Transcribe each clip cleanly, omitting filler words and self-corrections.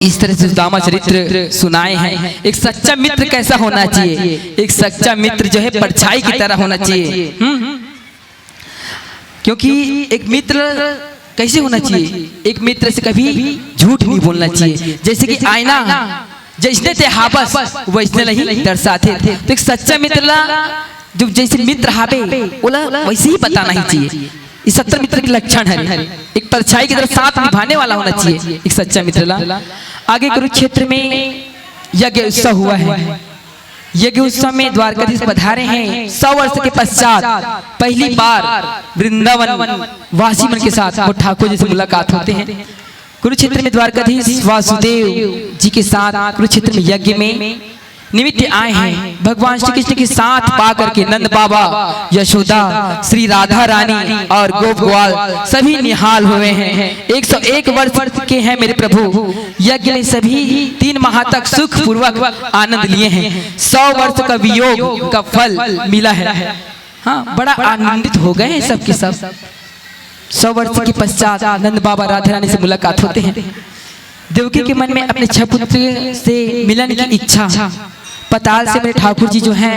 इस तरह से सुदामा चरित्र सुनाए हैं। एक सच्चा मित्र कैसा होना चाहिए? एक सच्चा मित्र जो है परछाई की तरह होना चाहिए। क्योंकि एक मित्र कैसे होना चाहिए? एक मित्र से कभी झूठ नहीं बोलना चाहिए। जैसे कि आईना जैसने थे हाबस वैसने नहीं दर्शाते थे। तो एक सच्चा मित्र जो जैसे मित्र हाबे बोला वैसे ही बताना ही चाहिए। इस सच्चा मित्र के लक्षण है। एक परछाई की तरह साथ निभाने वाला होना चाहिए एक सच्चा मित्र। आगे कुरुक्षेत्र में यज्ञ उत्सव हुआ है। यज्ञ उत्सव में द्वारकाधीश पधारे हैं। 100 वर्ष के पश्चात पहली बार वृंदावन वासी मन के साथ वो ठाकुर जी से मुलाकात होते हैं। कुरुक्षेत्र में द्वारकाधीश वासुदेव जी के साथ कुरुक्षेत्र में यज्ञ में निमित्त आए हैं। भगवान श्री कृष्ण के साथ पा करके नंद बाबा, यशोदा, श्री राधा रानी और गोप ग्वाल सभी निहाल हुए हैं। 101 वर्ष के हैं मेरे प्रभु। यज्ञ में सभी 3 माह तक सुख पूर्वक आनंद लिए हैं। 100 वर्ष का वियोग का फल मिला है। हाँ, बड़ा आनंदित हो गए हैं सबके सब। 100 वर्ष के पश्चात नंद बाबा राधा रानी से मुलाकात होते हैं। देवकी के मन में अपने 6 पुत्र से मिलन की इच्छा। पताल से मेरे ठाकुर जी जो हैं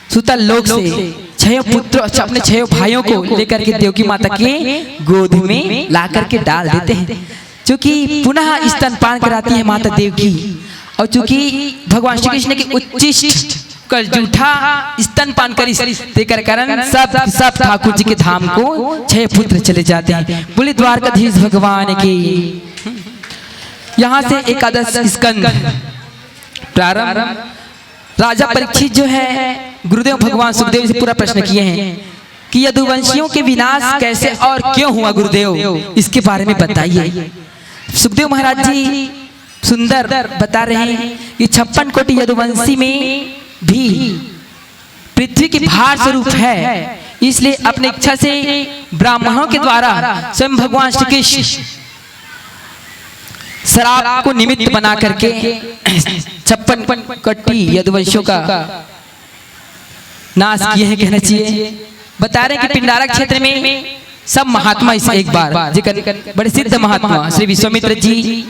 सुतल लोक से 6 पुत्र अपने 6 भाइयों को लेकर के देवकी माता के गोद में ला करके डाल देते हैं। चूंकि पुनः स्तनपान कराती है माता देवकी, और चूंकि भगवान श्री कृष्ण के उच्चिष्ट कर जूठा स्तनपान करी देकर कारण सब ठाकुर जी के धाम को 6 पुत्र चले जाते हैं। बोले द्वारकाधीश भगवान की। यहाँ से एकादश स्कंद प्रारंभ। राजा परीक्षित जो है गुरुदेव भगवान सुखदेव से पूरा प्रश्न किए हैं कि यदुवंशियों के विनाश कैसे और क्यों हुआ गुरुदेव, इसके बारे में बताइए। सुखदेव महाराज जी सुंदर बता रहे हैं कि 56 कोटि यदुवंशी में भी पृथ्वी के भार स्वरूप है। इसलिए अपनी इच्छा से ब्राह्मणों के द्वारा स्वयं भगवान श्री कृष्ण शराब को निमित्त बना करके 56 कोटि यदुवंशियों का नाश किए हैं कहना चाहिए। बता रहे कि पिंडारा क्षेत्र में सब महात्मा इस एक बार बड़े सिद्ध महात्मा श्री विश्वामित्र जी,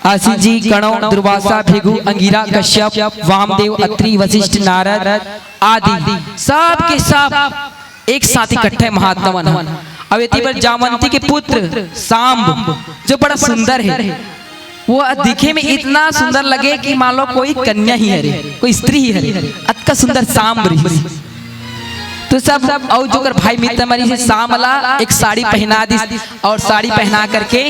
आशी जी, कणव, दुर्वासा, भृगु, अंगिरा, कश्यप, वामदेव, अत्रि, वशिष्ठ, नारद आदि सब के सब एक साथ इकट्ठे महात्मा बना। अवेती पर जामवंती के पुत्र सांब जो बड़ा सुंदर है, वो दिखे में इतना सुंदर लगे कि मान लो कोई कन्या ही है, कोई स्त्री ही है। अतका सुंदर सांब रही। तो सब और जो कर भाई मित्र मरी से सांबला एक साड़ी पहना दी, और साड़ी पहना करके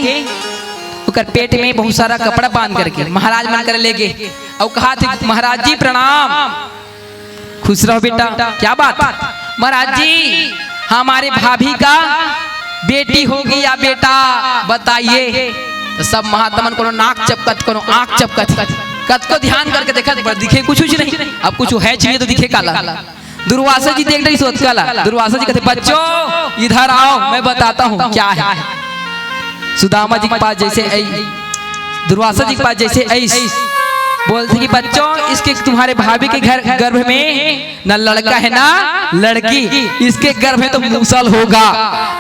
उकर पेट में बहुत सारा कपड़ा बांध करके महाराज मन कर ले गए और कहा थे महाराज जी प्रणाम, खुश रहो बेटा। क्या बात? महाराज जी हमारे भाभी का बेटी होगी या बेटा बताइए। तो सब महात्मा को नाक चपकत करो, आंख चपकत कत को ध्यान करके देखा दिखे कुछ नहीं। अब कुछ है चाहिए तो दिखे काला। दुर्वासा जी देख रही सोच काला। दुर्वासा जी कहते बच्चों इधर आओ मैं बताता हूँ क्या है। सुदामा जी के पास जैसे दुर्वासा जी के पास जैसे बोलते कि बच्चों इसके तुम्हारे भाभी के घर गर्भ में न लड़का है ना लड़की, इसके गर्भ में तो मूसल होगा।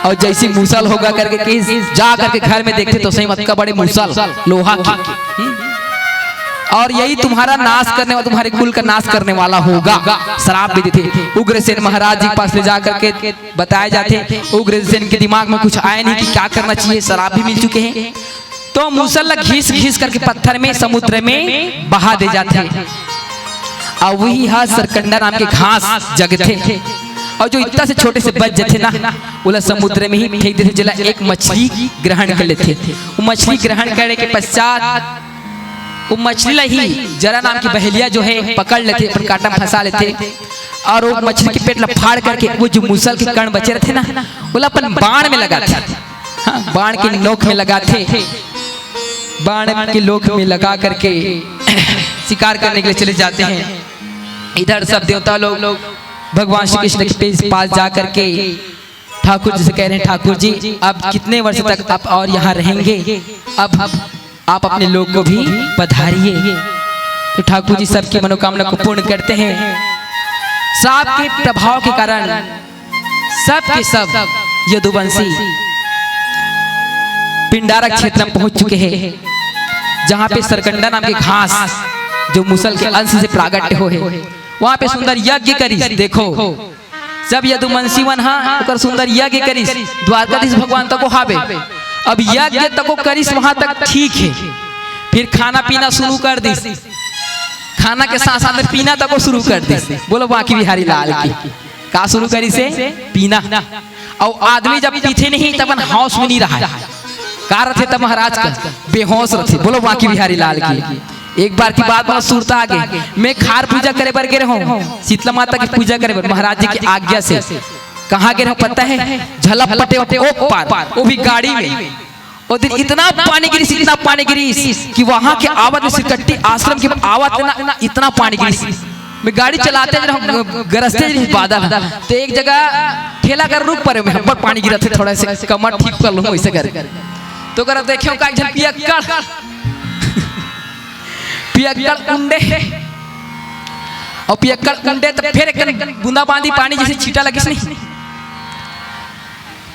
और जैसी मूसल होगा करके जा करके घर में देखते तो सही मत का बड़े मूसल लोहा की, और यही तुम्हारा नाश करने वाला, तुम्हारे कुल का नाश करने वाला होगा। शराब भी देते। उग्रसेन महाराज जी के पास ले जा करके बताए जाते। उग्रसेन के दिमाग में कुछ आया नहीं कि क्या करना चाहिए। शराब भी मिल चुके हैं तो मूसल घिस घिस करके पत्थर में समुद्र में बहा दे जाते हैं। और वही सरकंडा नाम के घास जग थे, और जो इतना से छोटे से बच जाते ना बोला समुद्र में ही फेंक देते। जला एक मछली ग्रहण कर लेते। वो मछली ग्रहण करने के पश्चात वो मछली ही जरा नाम की बहेलिया जो है पकड़ लेते, अपन कांटा में फंसा लेते, और वो मछली के पेट फाड़ करके वो जो मूसल के कण बचे रहते ना बोला अपन बाण में लगाते। हाँ, बाण के नोक में लगाते। बाण के लोक में लगा करके शिकार करने के लिए चले जाते हैं। इधर सब देवता लोग भगवान श्री कृष्ण के पास जा करके ठाकुर जी से कह रहे हैं ठाकुर जी अब कितने वर्ष तक आप और यहाँ रहेंगे, अब आप अपने लोग को भी पधारिए। तो ठाकुर जी सबकी मनोकामना को पूर्ण करते हैं। श्राप के प्रभाव के कारण सब के सब यदुवंशी पिंडारा क्षेत्र में पहुंच चुके हैं। जहाँ पे सरकंडा नाम के घास जो मुसल के अंश से प्रागट्य हो है, वहाँ पे सुंदर यज्ञ करी। देखो जब यदुवंशी वन हाँ सुंदर यज्ञ करिस द्वारकाधीश भगवान तक हावे। अब यज्ञ तक करिस वहां तक ठीक है, फिर खाना पीना शुरू कर दिस, खाना के साथ साथ पीना तक शुरू कर दिस। बोलो बाकी बिहारी लाल की का शुरू करी से पीना। और आदमी जब पीते नहीं तब हाउस में नहीं रहा है, का रहे तब महाराज का बेहोश रहे। बोलो बाकी बिहारी लाल की। एक बार की बात बहुत सुरता आगे, मैं खार पूजा करे बर गिरे हूँ, शीतला माता की पूजा करे बर महाराज जी की आज्ञा से। कहाँ गिरे हूँ पता है? झलप पटे ओ पार, वो भी गाड़ी में। और दिन इतना पानी गिरी, इतना पानी गिरी कि वहां के आवत में सिरकट्टी आश्रम की आवत इतना पानी गिरी। मैं गाड़ी चलाते गरजते बादल, तो एक जगह ठेला कर रुक पड़े, मैं पानी गिरा थे, थोड़ा से कमर ठीक कर लूँ ऐसे कर। तो कर देखियो का पियक्कड़ उंडे और पियक्कड़ उंडे, तो फिर एक बूंदा बांदी पानी जैसे छीटा लगी नहीं,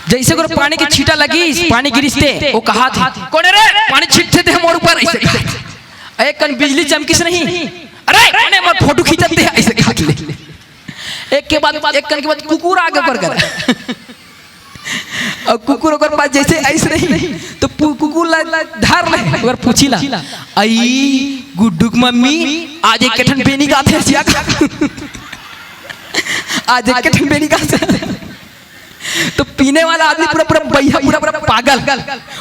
जैसे को पानी की छीटा लगी पानी गिरते वो कहा था कौन रे पानी छीटते थे मोर ऊपर ऐसे। एक कन बिजली चमकिस नहीं, अरे कौन मत फोटो खींचते हैं ऐसे खींच ले। एक के बाद एक कन के बाद कुकुर आगे पर कर और कुकुर ओकर पास जैसे ऐसे नहीं तो कुकुर धर ले अगर पूछीला आई गुड्डुक मम्मी आज एक कठन बेनी का थे सिया आज एक कठन बेनी का तो पीने वाला आदमी पूरा पूरा भैया पूरा पूरा पागल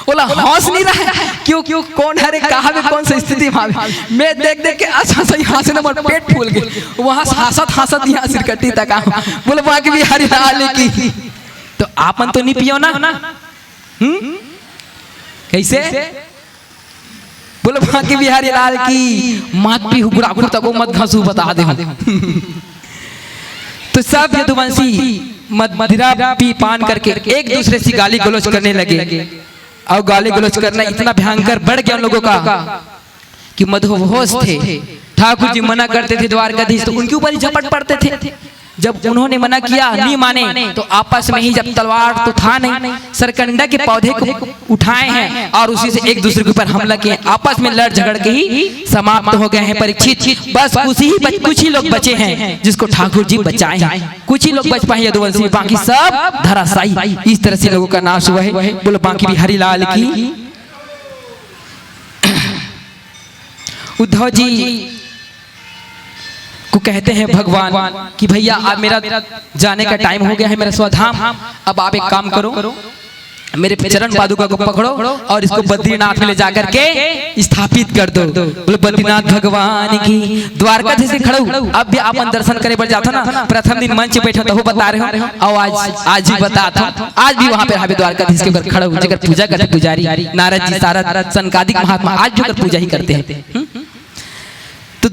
बोला हौस नहीं रहा है। क्यों क्यों कौन है रे कहाँ में कौन सी स्थिति में मैं देख देख के ऐसा यहाँ से नंबर पेट फूल गए वहाँ हासत हासत यहाँ सिरकट्टी तक बोले वहाँ की बिहारी लाल की। तो आपन तो नहीं पियो ना कैसे? बोले वहाँ की बिहारी लाल की मत पी गुड़ागुड़ तक मत घसू बता दे। तो सब यदुवंशी मदिरा पी पान करके एक दूसरे से गाली गलौज करने लगे और गाली गलौज करना इतना भयंकर बढ़ गया उन लोगों का कि मदहोश थे। ठाकुर जी मना करते थे द्वारकाधीश तो उनके ऊपर ही झपट पड़ते थे। जब उन्होंने मना किया नहीं माने तो आपस में ही जब तलवार तो था नहीं सरकंडा के पौधे को उठाए हैं और उसी से एक दूसरे के ऊपर हमला किए, आपस में लड़ झगड़ के ही समाप्त हो गए हैं परीक्षित। बस कुछ ही लोग बचे हैं जिसको ठाकुर जी बचाए हैं, कुछ ही लोग बच पाए यदुवंशी, बाकी सब धराशायी। इस तरह से लोगों का नाश हुआ है। बोलो बाकी बिहारी लाल की। उद्धव जी को कहते हैं भगवान कि भैया अब मेरा जाने का टाइम हो गया है, मेरा स्वधाम, अब आप एक काम करो मेरे चरण पादुका को पकड़ो और इसको बद्रीनाथ में ले जाकर के स्थापित कर दो। बोले बद्रीनाथ भगवान की। द्वारकाधीश से खड़ो अब भी आप दर्शन करे बढ़ जाता ना, प्रथम दिन मंच बैठो तो वो बता रहे हो और आज भी बताता आज भी वहां पे द्वारकाधीश के ऊपर खड़ो जगह पूजा करते पुजारी नारद जी सारद सनकादिक महात्मा आज भी पूजा ही करते हैं। तो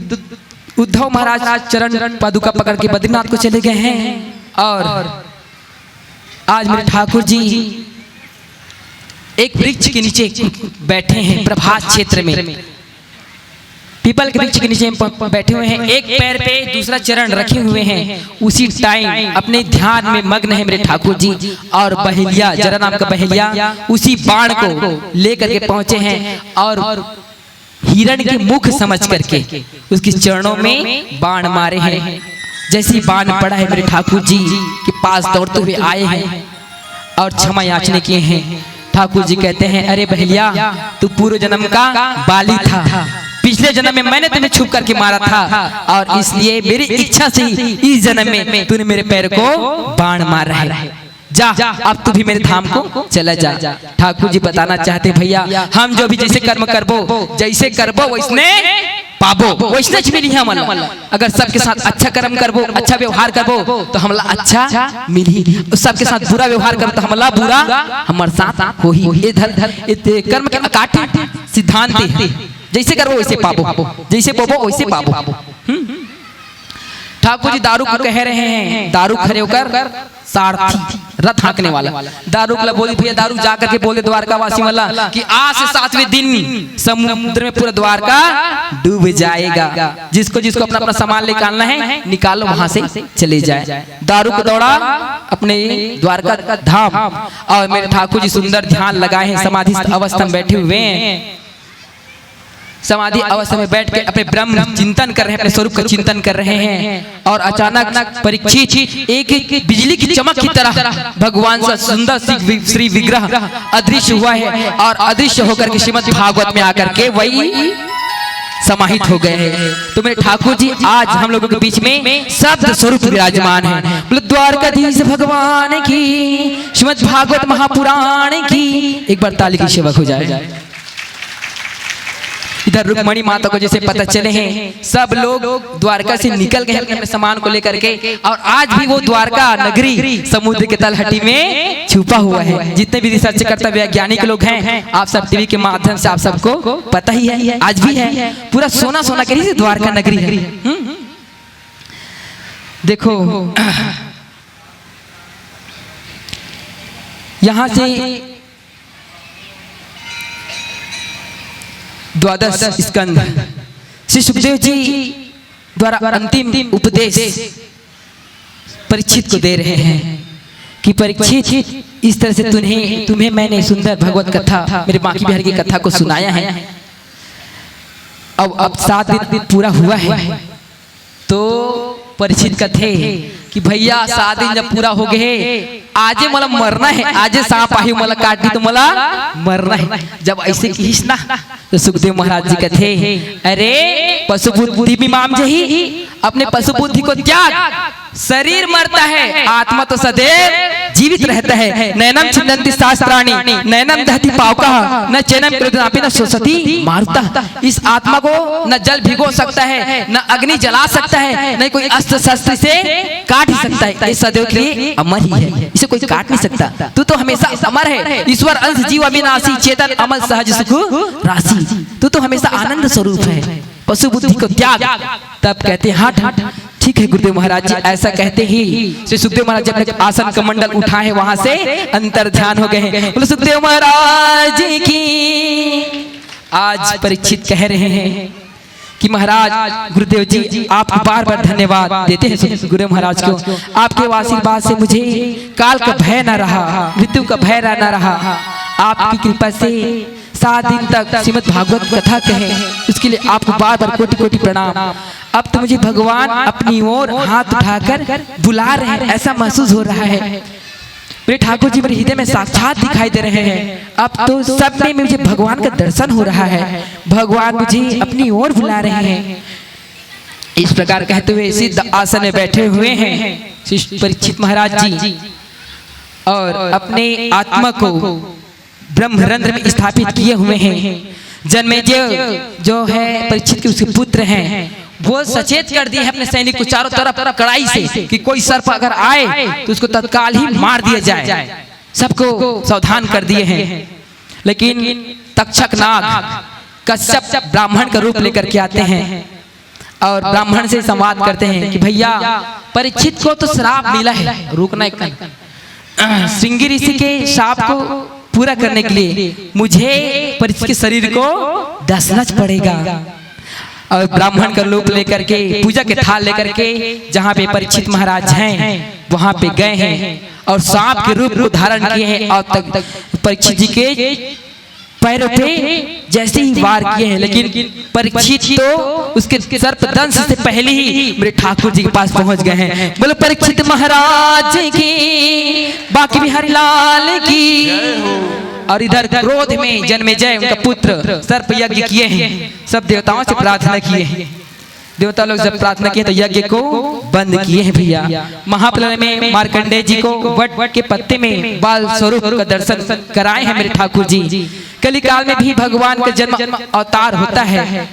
उद्धव महाराज चरण पादुका पकड़ के बद्रीनाथ को चले गए हैं और आज मेरे ठाकुर जी एक वृक्ष के नीचे बैठे हैं प्रभास क्षेत्र में, पीपल के वृक्ष के नीचे बैठे हुए हैं, एक पैर पे दूसरा चरण रखे हुए हैं। उसी टाइम अपने ध्यान में मग्न है मेरे ठाकुर जी और बहेलिया जरा नाम का बहेलिया उसी बाण को लेकर के पहुंचे हैं और हिरण के मुख समझ करके उसके चरणों में बाण मारे हैं। जैसी बाण पड़ा है मेरे ठाकुर जी के पास दौड़ते हुए आए हैं और क्षमा याचना किए हैं। ठाकुर जी कहते हैं अरे बहेलिया तू पूर्व जन्म का बाली था, पिछले जन्म में मैंने तुम्हें छुप करके मारा था और इसलिए मेरी इच्छा से इस जन्म में तूने मेरे पैर को बाण मार रहा है। जा अब तू भी मेरे धाम को चला जा। ठाकुर जी बताना चाहते भैया हम जो भी जैसे कर्म करबो जैसे करबो वैसने पाबो वैसने मिली है हमला। अगर सबके साथ अच्छा कर्म करबो अच्छा व्यवहार करबो तो हमला अच्छा मिली, सबके साथ बुरा व्यवहार करबो तो हमला बुरा हमारे साथ हो ही। इधर कर्म के अकाटे सिद्धांत है, जैसे करबो वैसे पाबो, जैसे बोबो वैसे पाबो। ठाकुर जी दारू को कह रहे हैं, दारू खड़े होकर सारथी रथ हाँकने वाला दारू को बोली भैया दारू जा करके बोले द्वारकावासी वाला कि आज से 7वें दिन समुद्र में पूरा द्वारका डूब जाएगा, जिसको जिसको अपना अपना सामान निकालना है निकालो वहां से चले जाए। दारू को दौड़ा अपने द्वारका का धाम और मेरे ठाकुर जी सुंदर ध्यान लगाए हैं, समाधि अवस्था में बैठे हुए हैं। समाधि अवस्था में बैठ के अपने ब्रह्म चिंतन कर रहे हैं, अपने स्वरूप का चिंतन कर रहे हैं। और अचानक परीक्षित एक बिजली की चमक की तरह भगवान का सुंदर श्री विग्रह अदृश्य हुआ है और अदृश्य होकर के श्रीमद् भागवत में आकर के वही समाहित हो गए हैं। तो मेरे ठाकुर जी आज हम लोगों के बीच में शब्द स्वरूप विराजमान है। बोले द्वारकाधीश भगवान की, श्रीमद् भागवत महापुराण की। एक बार ताली की सेवा हो जाए। इधर रुक्मणी माता को जैसे पता चले हैं, सब लोग द्वारका से निकल गए अपने सामान को लेकर के, और आज भी वो द्वारका नगरी समुद्र के तलहटी में छुपा हुआ है। जितने भी रिसर्च करता वैज्ञानिक लोग हैं, आप सब टीवी के माध्यम से आप सबको पता ही है, आज भी है। पूरा सोना सोना कहीं द्वारका नगरी है। देखो यहां से द्वादश स्कंद श्री सुखदेव जी द्वारा अंतिम उपदेश परीक्षित को दे रहे हैं कि परीक्षित, इस तरह से तुम्हें मैंने सुंदर भगवत कथा, मेरे बांकी बिहारी की कथा को सुनाया है। अब 7 दिन पूरा हुआ है, तो परीक्षित कथे कि भैया 7 दिन जब पूरा हो गए, आजे मला मरना है, आजे सांप आई मला काटी तो मला मरना है। जब ऐसे कहिस ना तो सुखदेव महाराज जी कहते हैं, अरे पशु बुद्धि मीमांस जही, अपने पशु बुद्धि को त्याग। शरीर मरता है, आत्मा तो सदैव जीवित रहता है। नैनम छिन्दन्ति शास्त्राणि नैनम दहति पावकः न चैनम कृतनापि न शोषति मारुतः। इस आत्मा को न जल भिगो सकता है, न अग्नि जला सकता है, न कोई अस्त्र शस्त्र से काट ही सकता है। ये सदैव के लिए अमर ही है, इसे कोई काट नहीं सकता। तू तो हमेशा अमर है, ईश्वर अंश जीव अविनाशी चेतन अमल सहज सुख राशि। तू तो हमेशा आनंद स्वरूप है, पशु बुद्धि को त्याग। तब कहते हैं हट, ठीक है गुरुदेव महाराज जी। ऐसा कहते ही श्री सुखदेव महाराज जब आसन कमंडल उठाए वहां से अंतर ध्यान हो गए हैं। बोले सुखदेव महाराज की। आज परीक्षित कह रहे हैं कि महाराज गुरुदेव जी आपको बार बार धन्यवाद देते हैं गुरुदेव महाराज को। आपके आशीर्वाद से मुझे काल का भय न रहा, मृत्यु का भय न रहा। आपकी कृपा से 7 दिन तक श्रीमद् भागवत कथा कहे, उसके लिए आपको बार बार कोटि कोटि प्रणाम। अब तो मुझे भगवान अपनी ओर हाथ उठाकर बुला रहे हैं, ऐसा महसूस हो रहा है। मेरे ठाकुर जी मेरे हृदय में साक्षात दिखाई दे रहे हैं। अब तो सब में मुझे भगवान का दर्शन हो रहा है, भगवान मुझे अपनी ओर बुला रहे हैं। इस प्रकार कहते हुए सिद्ध आसन में बैठे हुए हैं परीक्षित महाराज जी, और अपने आत्मा को ब्रह्मरंध्र में स्थापित किए हुए हैं। जन्मेजय जो है परीक्षित के उसके पुत्र हैं, वो सचेत कर दिए हैं अपने सैनिक को चारों तरफ कड़ाई से कि कोई सर्प अगर आए तो उसको तत्काल ही मार दिया जाए। सबको सावधान कर दिए हैं। लेकिन तक्षक नाग कश्यप ब्राह्मण का रूप लेकर के आते हैं और ब्राह्मण से संवाद करते हैं कि भैया परीक्षित को तो श्राप मिला है, रुकना एक श्रृंगी ऋषि के श्राप को पूरा करने के लिए मुझे परीक्षित के शरीर को डसना पड़ेगा। और ब्राह्मण का रूप लेकर के पूजा के थाल लेकर के जहाँ पे परीक्षित महाराज हैं वहां पे गए हैं और सांप के रूप को धारण किए हैं और तक परीक्षित जी के पैरों पे जैसे ही वार किए हैं। लेकिन परीक्षित तो उसके सर्प दंश से पहले ही मेरे ठाकुर जी के पास पहुंच गए हैं। बोले परीक्षित महाराज की, बांके बिहारी लाल की। और इधर क्रोध में जन्मेजय उनका पुत्र सर्प यज्ञ किए हैं, सब देवताओं से प्रार्थना किए हैं। देवता लोग जब प्रार्थना किए तो यज्ञ को बंद किए हैं भैया। महाप्रलय में मार्कंडेय जी को वट के पत्ते में बाल स्वरूप का दर्शन कराए हैं मेरे ठाकुर जी। कलिकाल में भी भगवान का जन्म अवतार होता है,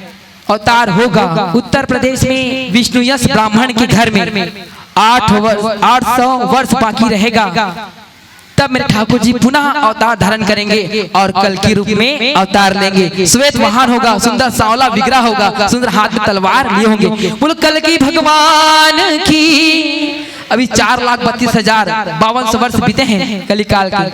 अवतार होगा। उत्तर प्रदेश में विष्णु यश ब्राह्मण के घर में 800 वर्ष बाकी रहेगा, तब मेरे ठाकुर जी पुनः अवतार धारण करेंगे और कल के रूप में अवतार लेंगे। श्वेत वाहन होगा, सुंदर सांवला विग्रह होगा, सुंदर हाथ में तलवार लिए होंगे। बोलो कल की भगवान की। अभी 4,32,52 वर्ष बीते हैं कलिकाल के।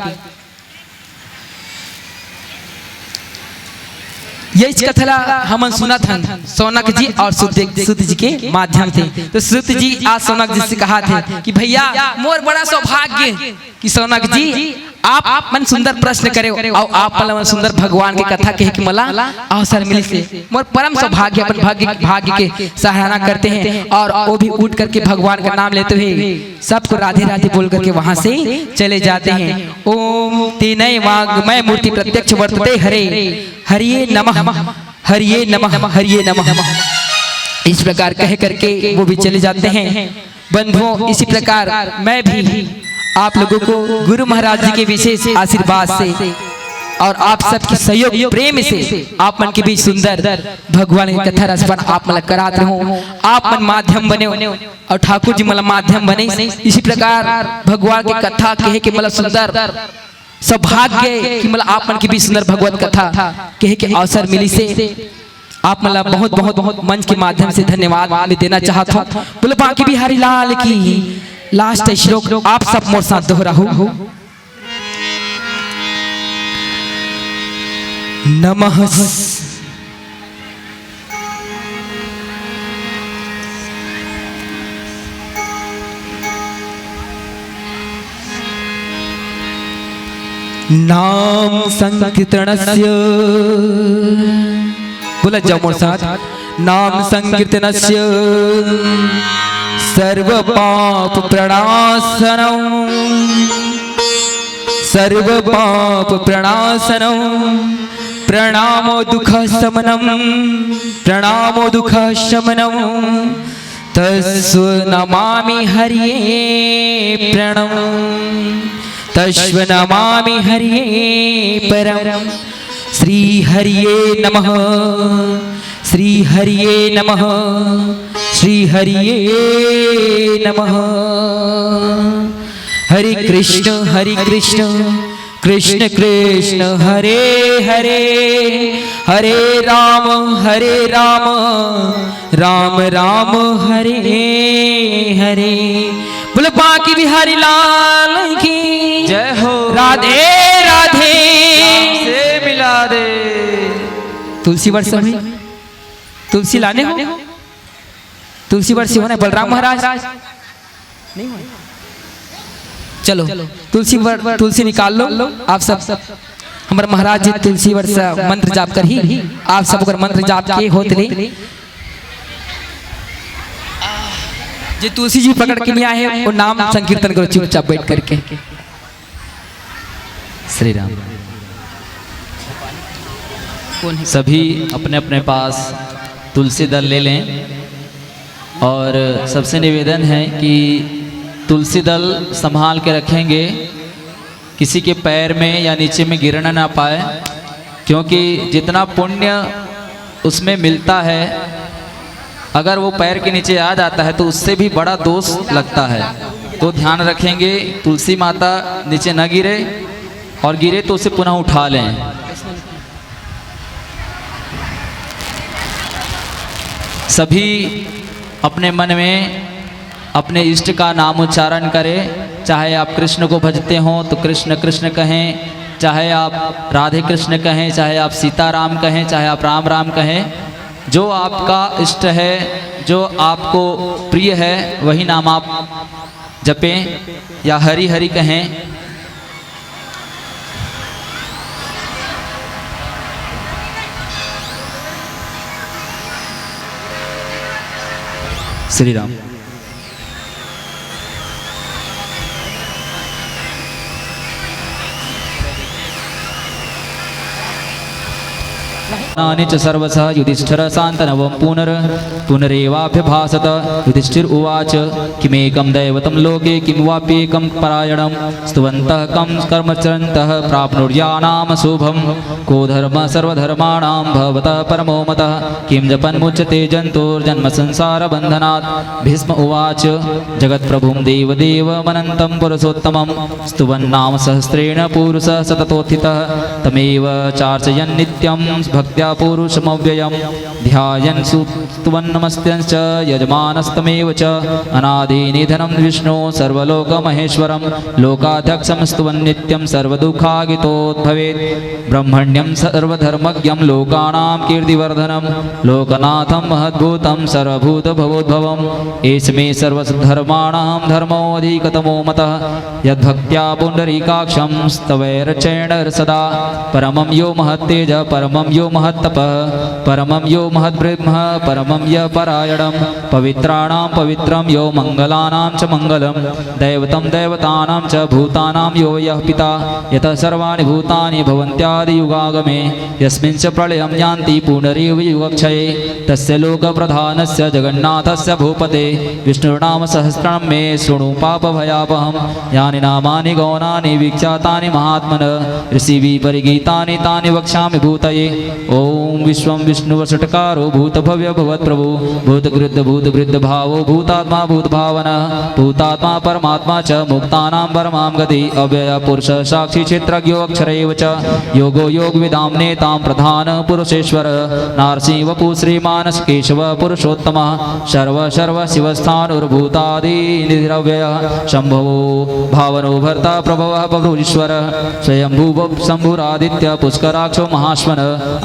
ये इस कथला हम सुना था सोनक जी और सुत जी के माध्यम से। तो सुत जी आज सोनक जी से कहा थे कि भैया मोर बड़ा सौभाग्य कि सोनक जी आप मन सुंदर प्रश्न करे और आप मन सुंदर भगवान की कथा कहे कि मला अवसर मिली से मोर परम सौभाग्य अपन भाग्य के सराहना करते हैं। और वो भी उठ करके भगवान का नाम लेते हुए सबको राधे राधे बोल करके वहां से चले जाते हैं। ओम तीनय वाग्मय मूर्ति प्रत्यक्ष वर्तते हरे हरिये नमः हरिये नमः हरिये नमः। इस प्रकार कह करके वो भी चले जाते हैं। बंधुओं इसी प्रकार मैं भी आप लोगों को गुरु महाराज जी के विशेष आशीर्वाद से और आप सबके सहयोग प्रेम से आप मन के बीच सुंदर भगवान की कथा रसपान आप मतलब कराते हो। आप मन माध्यम बने और ठाकुर जी मतलब माध्यम बने। इसी प्रकार भगवान की कथा कहे के मतलब सुंदर सौभाग्य कि मतलब आप मन के बीच सुंदर भगवत कथा कहे के अवसर मिली से आप मतलब बहुत बहुत बहुत मंच के माध्यम से धन्यवाद देना चाहता हूँ। बोले बांके बिहारी लाल की लास्ट श्लोक आप सब मोर साथ दोहराओ। नमः नाम संकीर्तनस्य बोला जाओ मोर साथ। नाम संकीर्तनस्य सर्व पाप प्रणाशनम सर्व पाप प्रणाशनम प्रणामो दुख शमनम प्रणामो दुख शमनम तस्व नमामि हरिये प्रणम तस्व नमामि हरिये परम। श्री हरिये नमः श्री हरिये नमः श्री हरिये नमः। हरे कृष्ण कृष्ण कृष्ण हरे हरे हरे राम राम राम हरे हरे। बोले बांके बिहारी लाल की जय हो। राधे राधे से मिला दे। तुलसी वर्ष में तुलसी लाने हो तुलसी वर्ष होना है बलराम महाराज नहीं हो। चलो तुलसी निकाल लो आप सब। हमारे महाराज जी तुलसी वर्ष मंत्र जाप कर ही आप सब अगर मंत्र जाप के होते जो तुलसी जी पकड़ के नहीं आए वो नाम संकीर्तन करो चुपचाप बैठ करके। श्री राम। सभी अपने अपने पास तुलसी दल ले लें और सबसे निवेदन है कि तुलसी दल संभाल के रखेंगे, किसी के पैर में या नीचे में गिरना ना पाए, क्योंकि जितना पुण्य उसमें मिलता है अगर वो पैर के नीचे आ जाता है तो उससे भी बड़ा दोष लगता है। तो ध्यान रखेंगे तुलसी माता नीचे न गिरे, और गिरे तो उसे पुनः उठा लें। सभी अपने मन में अपने इष्ट का नाम उच्चारण करें। चाहे आप कृष्ण को भजते हों तो कृष्ण कृष्ण कहें, चाहे आप राधे कृष्ण कहें, चाहे आप सीताराम कहें, चाहे आप राम राम कहें। जो आपका इष्ट है, जो आपको प्रिय है, वही नाम आप जपें या हरि हरि कहें। श्री राम। च सर्वसः युधिष्ठिर शान्तनवं पुनरेवाभ्यभासत। युधिष्ठिर उवाच किमेकं दैवतं लोके किं वाप्येकं परायणं स्तुवन्तः कं कर्मचरन्तः प्राप्नुर्यानाम शुभं को धर्म सर्वधर्माणां भवतः परमो मतः किं जपन्मुच्यते जन्तुर्जन्म संसारबन्धनात्। भीष्म उवाच जगत्प्रभुं देवदेवमनन्तं पुरुषोत्तमं स्तुवन्नाम सहस्रेण पुरुषः सततोत्थितः तमेव चार्चयन् नित्यं भक्त्या भक्त्या पुरुषमव्ययं ध्यायन् स्तुवन्नमस्त्यंश्च यजमानस्तमेव च अनादिनिधनं विष्णु सर्वलोकमहेश्वरं लोकाध्यक्षं स्तुवन् नित्यं सर्वदुःखागितोद्भवेत् ब्रह्मण्यं सर्वधर्मज्ञं लोकानां कीर्तिवर्धनं लोकनाथं महद्भूतं सर्वभूतभवोद्भवम् एष मे सर्वधर्माणां धर्मोऽधिकतमो मतः यद्भक्त्या पुण्डरीकाक्षं स्तवैरचेण सदा परमं यो महत्तेज परमं यो महत्तपः परमं यो महद्ब्रह्म परमं य परायणं पवित्राणां पवित्रं यो मङ्गलानां च मङ्गलं दैवतं दैवतानां च भूतानां यो यः पिता यतः सर्वाणि भूतानि भवन्त्यादियुगागमे यस्मिन् च प्रलयं यान्ति पुनरेव युगक्षये तस्य लोकप्रधानस्य जगन्नाथस्य भूपते विष्णुर्नाम सहस्रं मे शृणु पापभयापहं यानि नामानि गौणानि विख्यातानि महात्मन ऋषिभिः परिगीतानि तानि वक्ष्यामि भूतये ॐ विश्वं विष्णुवषट्कारो भूतभव्य भवत्प्रभु भूतकृत भूतवृद्ध भावो भूतात्मा भूतभावनः भूतात्मा परमात्मा च मुक्तानां परमां गति अव्यय पुरुष साक्षी क्षेत्रज्ञो अक्षरैव च योगो योगविदां नेतां प्रधान पुरुषेश्वर नारसिंह वपु श्रीमानस केशव पुरुषोत्तमः सर्व सर्व शिवस्थानुर्भूतादिनिरव्ययः शम्भवो भावनो भर्ता प्रभवः प्रभुरीश्वर स्वयंभुव शम्भुरादित्य पुष्कराक्षो महाश्वन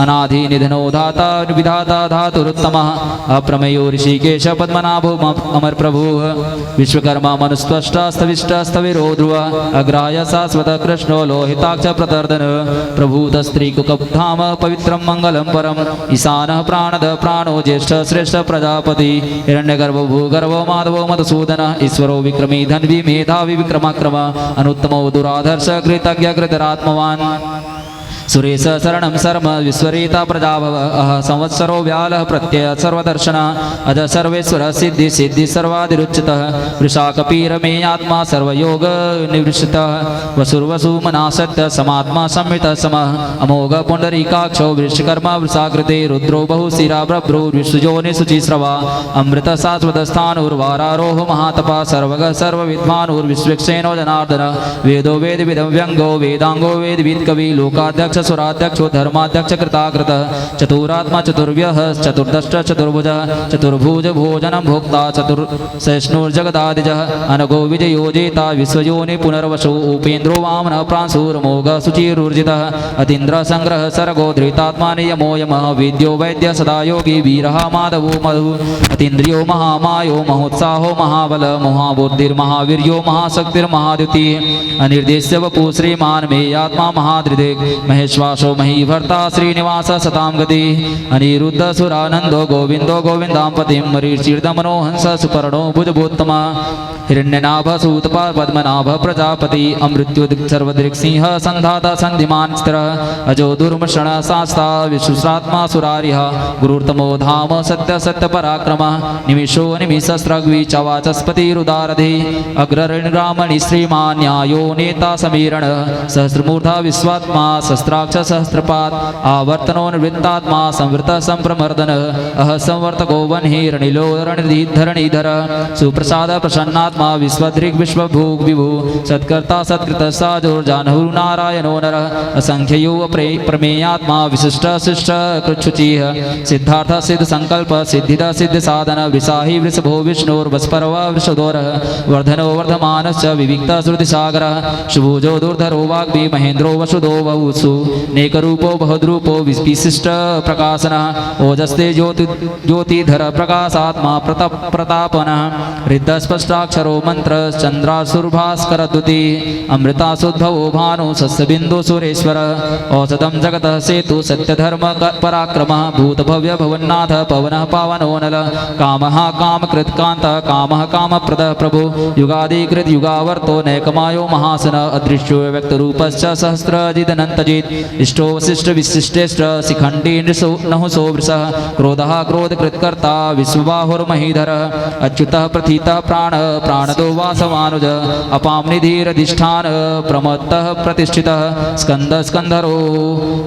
अनादिनिधनो धाता विधाता धातुरुत्तमः अप्रमेयो ऋषिकेश पद्मनाभो अमर प्रभुः विश्वकर्मा मनुस्त्वष्टास्तविष्टस्तविरो ध्रुव अग्राह्य शाश्वत कृष्णो लोहिताक्ष प्रतर्दन प्रभूतस्त्रीकुकधाम पवित्रं मङ्गलं परम् ईशानः प्राणद प्राणो ज्येष्ठ श्रेष्ठ प्रजापति हिरण्यगर्भो भूगर्भो माधवो मधुसूदनः ईश्वरो विक्रमी धन्वी मेधावी विक्रमाक्रम अनुत्तमो दुराधर्ष कृतज्ञ कृतरात्मवान् सुरेश शरणं शर्म विश्वरीता प्रजाभव अह संवत्सरो व्यालः प्रत्यय सर्वदर्शन अज सर्वेश्वर सिद्धि सिद्धि सर्वादिरुच्यतः वृषाकपीरमेयात्मा सर्वयोग निवृषितः वसुर्वसु मनासत्य समात्मा संहितः समः अमोघ पुण्डरीकाक्षो वृषकर्मा वृषाकृते रुद्रो बहुशिरा बभ्रो विश्वजोनि शुचिस्रवा अमृत शाश्वत स्थानुर्वारारोह महातपा सर्वगः सर्वविद्वानुर्विश्वक्षेनो जनार्दन वेदो वेद विदं व्यङ्गो वेदांगो वेदविद कवि लोकाध्यक्ष सुराध्यक्षो धर्माध्यक्ष कृताकृत चतुरात्मा चतुर्व्यः चतुर्दष्ट चतुर्भुजः चतुर्भुज भोजनं भोक्ता चतुर्षष्णुर्जगदादिजः अनगो विजयोजेता विश्वयोनि पुनर्वशो उपेन्द्रो वामनः प्रांशुर्मोघ शुचिरूर्जितः अतीन्द्र संग्रह सर्गो धृतात्मा नियमो यमः वेद्यो वैद्य सदा योगी वीरः माधवो मधु अतीन्द्रियो महामायो महोत्साहो महाबल महाबुद्धिर्महावीर्यो महाशक्तिर्महाद्युति अनिर्देश्य वपु श्रीमान् मे आत्मा महाधृदिक् महेश्वासो महीभर्ता श्रीनिवास सतां गति अनिरुद्ध सुरानंदो गोविंदो गोविंदां पतिं मरीचीर्दमनोहंस सुपर्णो भुजभूत्तमा हिरण्यनाभ सूतपा पद्मनाभ प्रजापति अमृत्युदिक् सर्वदृक्सिंह संधाता संधिमान् स्थिरः अजो दुर्मषण शास्ता विश्वस्रात्मा सुरारिः गुरुर्तमो धाम सत्य सत्य पराक्रमः निमिषो निमिषस्रग्वि च वाचस्पतिरुदारधि अग्ररामणि श्रीमान् न्यायो नेता समीरण सहस्रमूर्धा विश्वात्मा शस्त्राक्ष सहस्रपात् आवर्तनो निवृत्तात्मा संवृत संप्रमर्दन अह संवर्तको वह्निर्निलो रणिधरणिधर सुप्रसाद प्रसन्नात्मा विश्वदृक् विश्वभूग विभु सत्कर्ता सत्कृत साजोर्जानहु नारायणो नर असंख्ययो प्रमेयात्मा विशिष्ट शिष्ट कृच्छुचिः सिद्धार्थ सिद्ध संकल्प सिद्धिद सिद्ध साधन वृषाहि वृषभो विष्णुर्वस्परव वृषधोरः वर्धनो वर्धमानश्च विविक्त श्रुतिसागरः शुभुजो दुर्धरो वाग्मी महेन्द्रो वसुधो बहुसु नेकरूपो बहुद्रूपो विशिष्ट प्रकाशनः ओजस्ते ज्योतिधर प्रकाशात्मा प्रतापनः हृदस्पष्टाक्षरो मंत्र चंद्रासुर्भास्करद्युति अमृतासुद्भवो भानु सस्यबिन्दु सुरेश्वर औषधं जगतः सेतु सत्यधर्म पराक्रमः भूतभव्य भवन्नाथ पवनः पावनो नल कामः कामकृत्कान्तः कामः कामप्रदः प्रभु युगादिकृत युगावर्तो नैकमायो महासन अदृश्यो व्यक्तरूपश्च सहस्रजिदनन्तजित् इष्टो वसिष्ठ विशिष्टेष्ट शिखण्डी नहुसो वृषः क्रोधः क्रोधकृत्कर्ता विश्वबाहुर्महीधरः अच्युतः प्रथितः प्राणदो वासवानुज अपां निधिरधिष्ठान प्रमत्तः प्रतिष्ठितः स्कन्दरो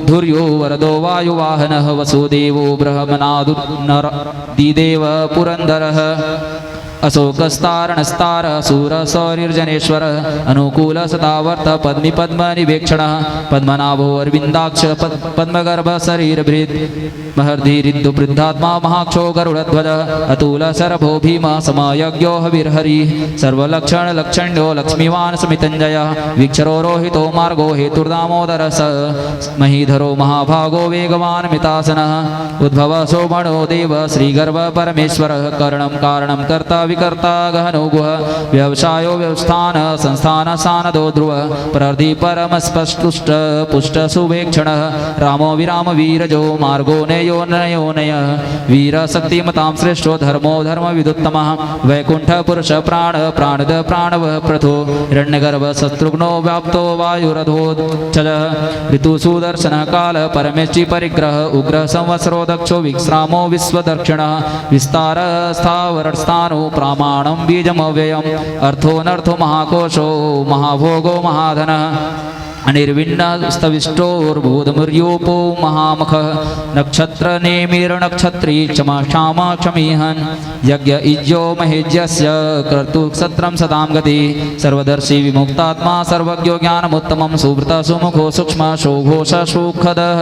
धुर्यो वरदो वायुवाहनः वसुदेवो ब्रह्मणादिदेव पुरन्दरः अशोकस्तारणस्तार सूर सौरिर्जनेश्वर अनुकूल सतावर्त पद्मी पद्म निवेक्षण पद्मनाभो अरविंदाक्ष पद्मगर्भ शरीरभृत् महर्धिरिद्धु वृद्धात्मा महाक्षो गरुड़ध्वज अतुल शरभो भीम समयज्ञो हविर्हरि सर्वलक्षण लक्षण्यो लक्ष्मीवान् समितञ्जय वीक्षरो रोहितो मार्गो हेतुर्दामोदर स महीधरो महाभागो वेगवान् मितासनः उद्भव शोभणो देव श्रीगर्भ परमेश्वर करणं कारणं कर्ता विकर्ता गहनो गुह व्यवसायो व्यवस्थान संस्थान सानदो ध्रुव प्रर्धि परम स्पष्टुष्ट पुष्ट सुवेक्षण रामो विराम वीरजो मार्गो नयो नयो नय वीर शक्तिमतां श्रेष्ठो धर्मो धर्म विदुत्तमः वैकुंठ पुरुष प्राण प्राणद प्राणव प्रथो हिरण्यगर्भ शत्रुघ्नो व्याप्तो वायुरधोच्छल ऋतु सुदर्शन काल परमेष्टि परिग्रह उग्र संवत्सरो दक्षो विश्रामो विश्वदक्षिणः विस्तार स्थावर स्थानो प्रामाणं बीजमव्ययम् अर्थोऽनर्थो महाकोशो महाभोगो महाधनः अनिर्विण्णस्तविष्टोर्भूतमुर्योपो महामख नक्षत्र नेमिर नक्षत्री क्षमा क्षामा क्षमीहन् यज्ञ इज्यो महेज्यस्य कर्तुक्षत्रं सदां गति सर्वदर्शी विमुक्तात्मा सर्वज्ञो ज्ञानमुत्तमं सुवृत सुमुखो सूक्ष्म शोघोष सुखदः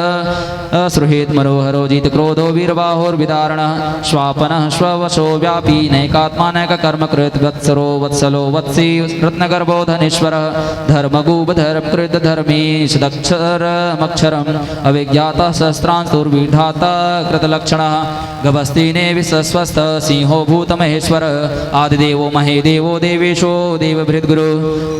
सुहृत् मनोहरो जित क्रोधो वीरबाहोर्विदारणः श्वापनः श्ववशो व्यापी नैकात्मा नैककर्मकृत् वत्सरो वत्सलो वत्सी रत्नगर्भो धनेश्वरः धर्मगूप धर्मकृत् धर्मीश दक्षरमक्षरम् अविज्ञातः सहस्रांशुर्विधाता कृतलक्षणः गभस्तिने विश्वस्वस्थ सिंहो भूतमहेश्वर आदिदेवो महेदेवो देवेशो देवभृद्गुरु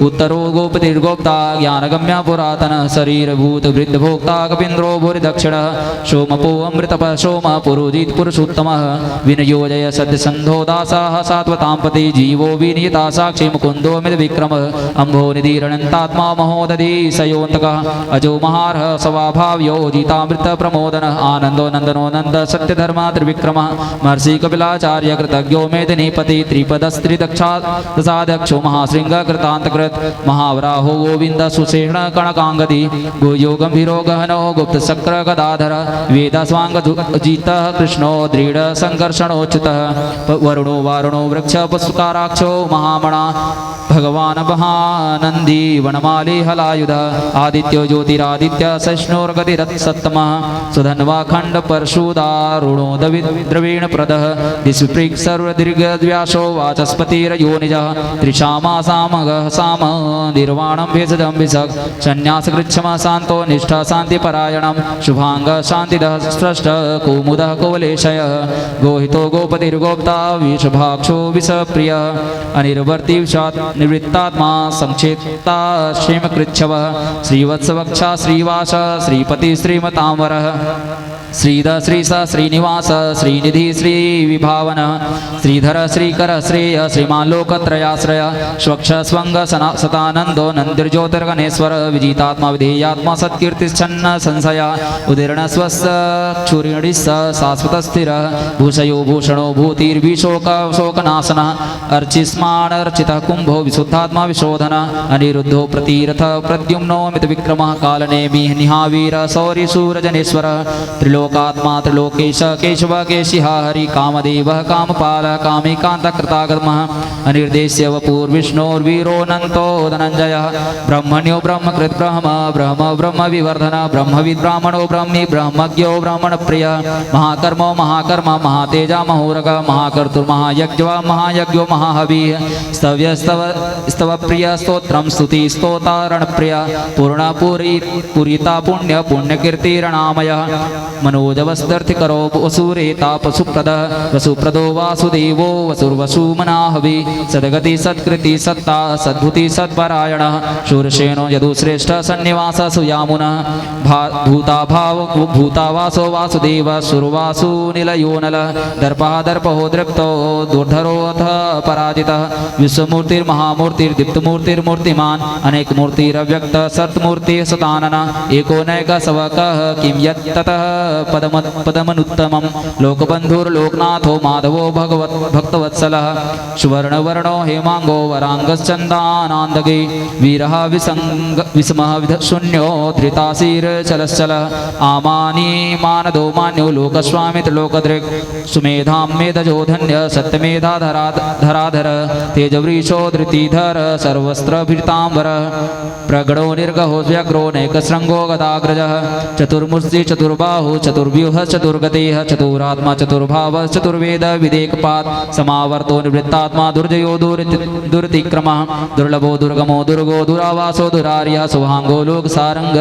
उत्तरो गोपतिर्गोप्ता ज्ञानगम्य पुरातन शरीरभूत वृद्धभोक्ता कपीन्द्रो भूरिदक्षिणः सोमपो अमृतप सोम पुरोजित पुरुषोत्तमः विनयोजय सद्यसन्धो दासाः सात्वतां पति जीवो विनीता साक्षी मुकुन्दो मितविक्रमः अम्भो निधिरणन्तात्मा महोदधि सयोन्तकः अजो महार्ह स्वभाव्यो जितामृत प्रमोदनः आनन्दो नन्दनो नन्द सत्यधर्मा त्रिविक्रमः महर्षि कपिलाचार्य कृतज्ञो मेदिनीपति त्रिपदस्त्रिदक्षादक्षो महाशृङ्ग कृतान्तकृत् महावराहो गोविन्द सुषेण कणकाङ्गदी गोयो गम्भीरो गहनो गुप्तशक्र गदाधर वेदस्वाङ्गजितः कृष्णो दृढ सङ्कर्षणोच्युतः वरुणो वारुणो वृक्ष पुष्पकाराक्षो महामणा भगवान् महानन्दी वनमाली हलायुध आदित्यो ज्योतिरादित्य सहिष्णुर्गतिरत्सत्तमः सुधन्वा खण्ड परशुदारुणो द्रवीण प्रदः दिस्विप्रीक् सर्वदीर्घव्यासो वाचस्पतिरयोनिजः त्रिशामासामगः साम निर्वाणं भेषजं भिषक् सन्न्यासकृच्छम शान्तो निष्ठा शान्तिपरायणं शुभाङ्ग शान्तिदः स्रष्ट कौमुदः कुवलेशयः गोहितो गोपतिर्गोप्ता विषभाक्षो विषप्रियः अनिर्वर्ति विषात् निवृत्तात्मा संक्षेप्ता क्षेमकृच्छवः श्रीवत्सवक्षा श्रीवास श्रीपति श्रीमतांवरः श्रीध श्रीस श्रीनिवास श्रीनिधि श्रीविभावन श्रीधर श्रीकर श्रेय श्रीमान् लोकत्रयाश्रय स्वक्ष स्वंग सतानंदो नंदिर्ज्योतिर्गणेश्वर विजितात्मा विधेयात्मा सत्कीर्तिश्चन्न संशय उदीर्ण स्वस्क्षुरिणिस् शाश्वतस्थिर भूषयो भूषणो भूतिर्विशोक शोकनाशन अर्चिस्मानर्चितः कुंभो विशुद्धात्मा विशोधन अनिरुद्धो प्रतिरथ प्रद्युम्नो मितविक्रमः कालनेमि निहावीर सौरिशूरजनेश्वर त्रिलोकात्मा त्रिलोकेश केशव केशिहा हरि कामदेवः कामपालः कामेकान्तकृतागमः अनिर्देश्य वपुर्विष्णोर्वीरोऽनन्तो धनञ्जयः ब्रह्मण्यो ब्रह्मकृत् ब्रह्म ब्रह्म ब्रह्म विवर्धन ब्रह्मविद् ब्राह्मणो ब्रह्मी ब्रह्मज्ञो ब्राह्मणप्रिय महाकर्मो महाकर्म महातेजा महोरग महाकर्तुर्महायज्ञ महायज्ञो महाहविः स्तवप्रिय स्तोत्रं स्तुति स्तोतारणप्रिय पूर्णपूरिता पुण्य पुण्यकीर्तिरणामयः मनोजवस्तर्थिकरो वसुरेता पशुप्रदः वसुप्रदो वासुदेवो वसुर्वसुमनाहवि सद्गति सत्कृति सत्ता सद्भुति सत्परायणः शूरसेनो यदुश्रेष्ठ सन्निवास सुयामुनः भूतावासो वासुदेव सुरवासु निलयोनल दर्पः दर्पहो दृप्तो दुर्धरोऽथ पराजितः विश्वमूर्तिर्महामूर्तिर्दीप्तमूर्तिर्मूर्तिमान् अनेकमूर्तिरव्यक्त सत्मूर्तिः सतानन एको नैक सवकः किं यत्ततः पदमनुत्तमं लोकबन्धुर्लोकनाथो माधवो भक्तवत्सलः सुवर्णवर्णो हेमांगो वरांगश्चन्दानान्दगे वीरः विस्मः शून्यो धृतासीर्चलश्चलः आमानि मानदो मान्यो लोकस्वामी त्रिलोकदृक् सुमेधां मेधजो धन्य सत्यमेधा धराधर तेजवृषो धृतिधर सर्वस्त्रभीतांबर प्रगणो निर्गहो व्यग्रो नैकशृङ्गो गदाग्रजः चतुर्मुर्ति चतुर्बाहु चतुर्व्यूह चतुर्गतेः चतुरात्मा चतुर्भाव चतुर्वेद विदेकपात् समावर्तो निवृत्तात्मा दुर्जयो दुरतिक्रमः दुर्लभो दुर्गमो दुर्गो दुरावासो दुरार्यः सुभांगो लोकसारंग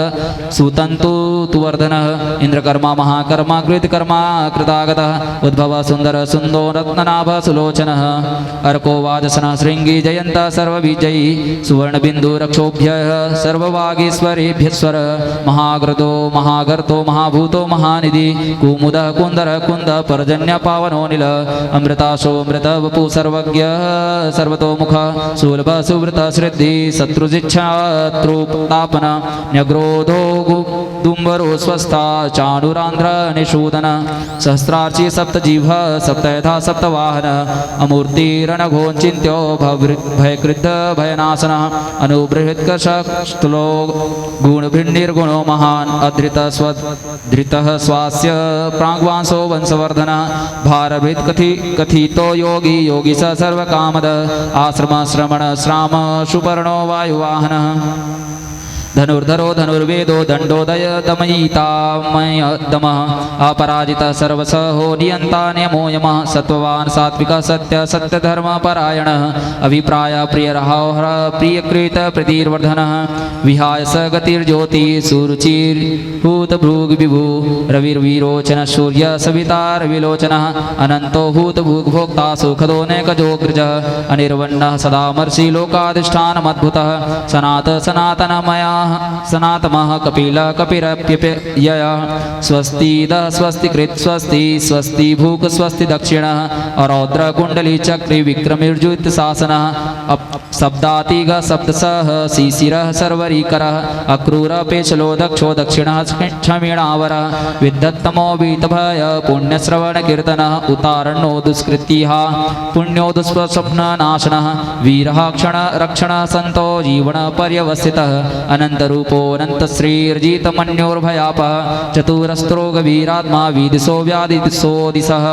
सुतंतु तुवर्धनः इंद्रकर्मा महाकर्मा कृतकर्मा कृतागतः उद्भव सुंदर सुंदो रत्ननाभ सुलोचनः अर्को वाजसनः श्रृंगी जयंत सर्वविजयी सुवर्णबिंदु रक्षोभ्यः सर्ववागीश्वरेभ्यस्वर महाग्रतो महागर्तो महाभूतो महानिधि कुमुदः कुंदर कुंद पर्जन्य पावनो नील अमृताशो अमृत वपु सर्वज्ञ सर्वतोमुख सुलभ सुवृत श्रद्धि शत्रुजिच्छात्रुतापन न्यग्रोधो दुम्बरो स्वस्था चाणुरांध्र निषूदन सहस्रार्ची सप्तजीव सप्तयथा सप्तवाहन अमूर्तिरणघोचिन्त्यो भयकृद्ध भयनाशन अनुबृहत्कर्षलो गुणभिन्निर्गुणो महान् धृतः स्वास्य प्राग्वांसो वंशवर्धन भारभृत् कथितो योगी योगी स सर्वकामद आश्रम श्रमण श्राम सुपर्णो वायुवाहनः धनुर्धरो धनुर्वेदो दंडोदय दमयितामय दमः अपराजित सर्वसहो नियंता नियमो यमः सत्ववान सात्विक सत्य सत्य धर्म परायणः अभिप्राय प्रियरहर प्रियकृत प्रतीर्वर्धनः विहाय स गतिर्ज्योति सुरुचिर्भूत भृग विभु रविर्विरोचन सूर्य सविता रविलोचनः अनंतो भूत भूग भोक्ता सुखदो नैकजोग्रजः अनिर्वण्णः सदामर्षि लोकाधिष्ठानमद्भुतः सनातनमया सनातमः कपिल कपिरप्यय स्वस्ति दः स्वस्ति कृत स्वस्ति स्वस्ति भूक स्वस्ति दक्षिणः अरौद्र कुंडली चक्री विक्रमिर्जुत शासनः शब्दातिग सप्तसः शिशिरः सर्वरीकरः अक्रूर पेशलो दक्षो दक्षिणः क्षमीणावरः विद्धत्तमो वीतभय पुण्यश्रवण कीर्तनः उतारणो दुष्कृतिः पुण्यो दुष्स्वप्ननाशनः वीरः क्षण रक्षण संतो जीवन पर्यवसितः अनंतरूपो अनन्तश्रीर्जितमन्योर्भयापः चतुरस्त्रोगवीरात्मा विदिशो व्यादिशो दिशः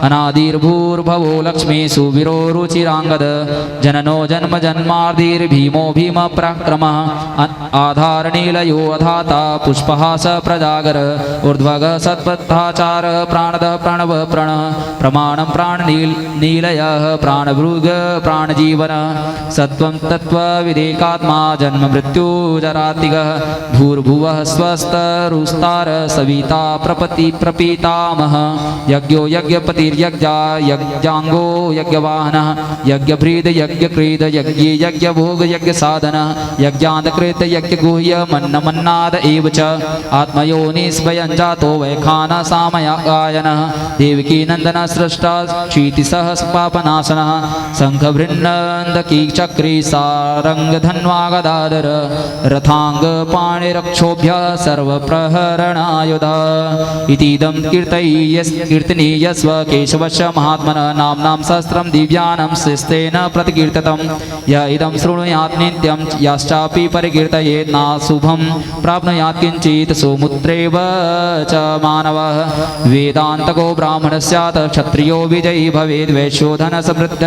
अनादिर्भूर्भवो लक्ष्मी सुवीरो रुचिरांगद जननो जन्म जन्मार्धिर्भीमो भीम पराक्रमः आधारनीलयो अधाता पुष्पहास प्रजागर ऊर्ध्वग सत्पथाचार प्राणद प्रणव प्रण प्रमाणं प्राणनीलयः प्राणभृग प्राणजीवन सत्वं तत्त्वविदेकात्मा जन्म मृत्यु जरातिगः भूर्भुवः स्वस्तरुस्तार सविता प्रपीतामह यज्ञो यज्ञपतिर्यज्ञा यज्ञांगो यज्ञवाहनः यज्ञभृद यज्ञकृत यज्ञे यज्ञभोग यज्ञसाधनः यज्ञान्तकृत यज्ञगुह्य मन्नमन्नाद एव च आत्मयोनिस्वयं जातो वैखान सामयागायनः देवकी नन्दन सृष्टा क्षितिसहस्पापनाशनः शङ्खभृन्नन्दकी चक्री सारङ्गधन्वागदाधर रथांग पाणिरक्षोभ्य सर्वप्रहरणायुध इतीदं कीर्तनीयस्व केशवस्य महात्मनः नाम्नां सहस्रं दिव्यानं शिस्तेन प्रतिकीर्तितं य इदं शृणुयात् नित्यं यश्चापि परिकीर्तयेत् नाशुभं प्राप्नुयात् किञ्चित् सुमुत्रेव च मानवः वेदान्तको ब्राह्मणः स्यात् क्षत्रियो विजयी भवेत् वैश्यो धनसमृद्ध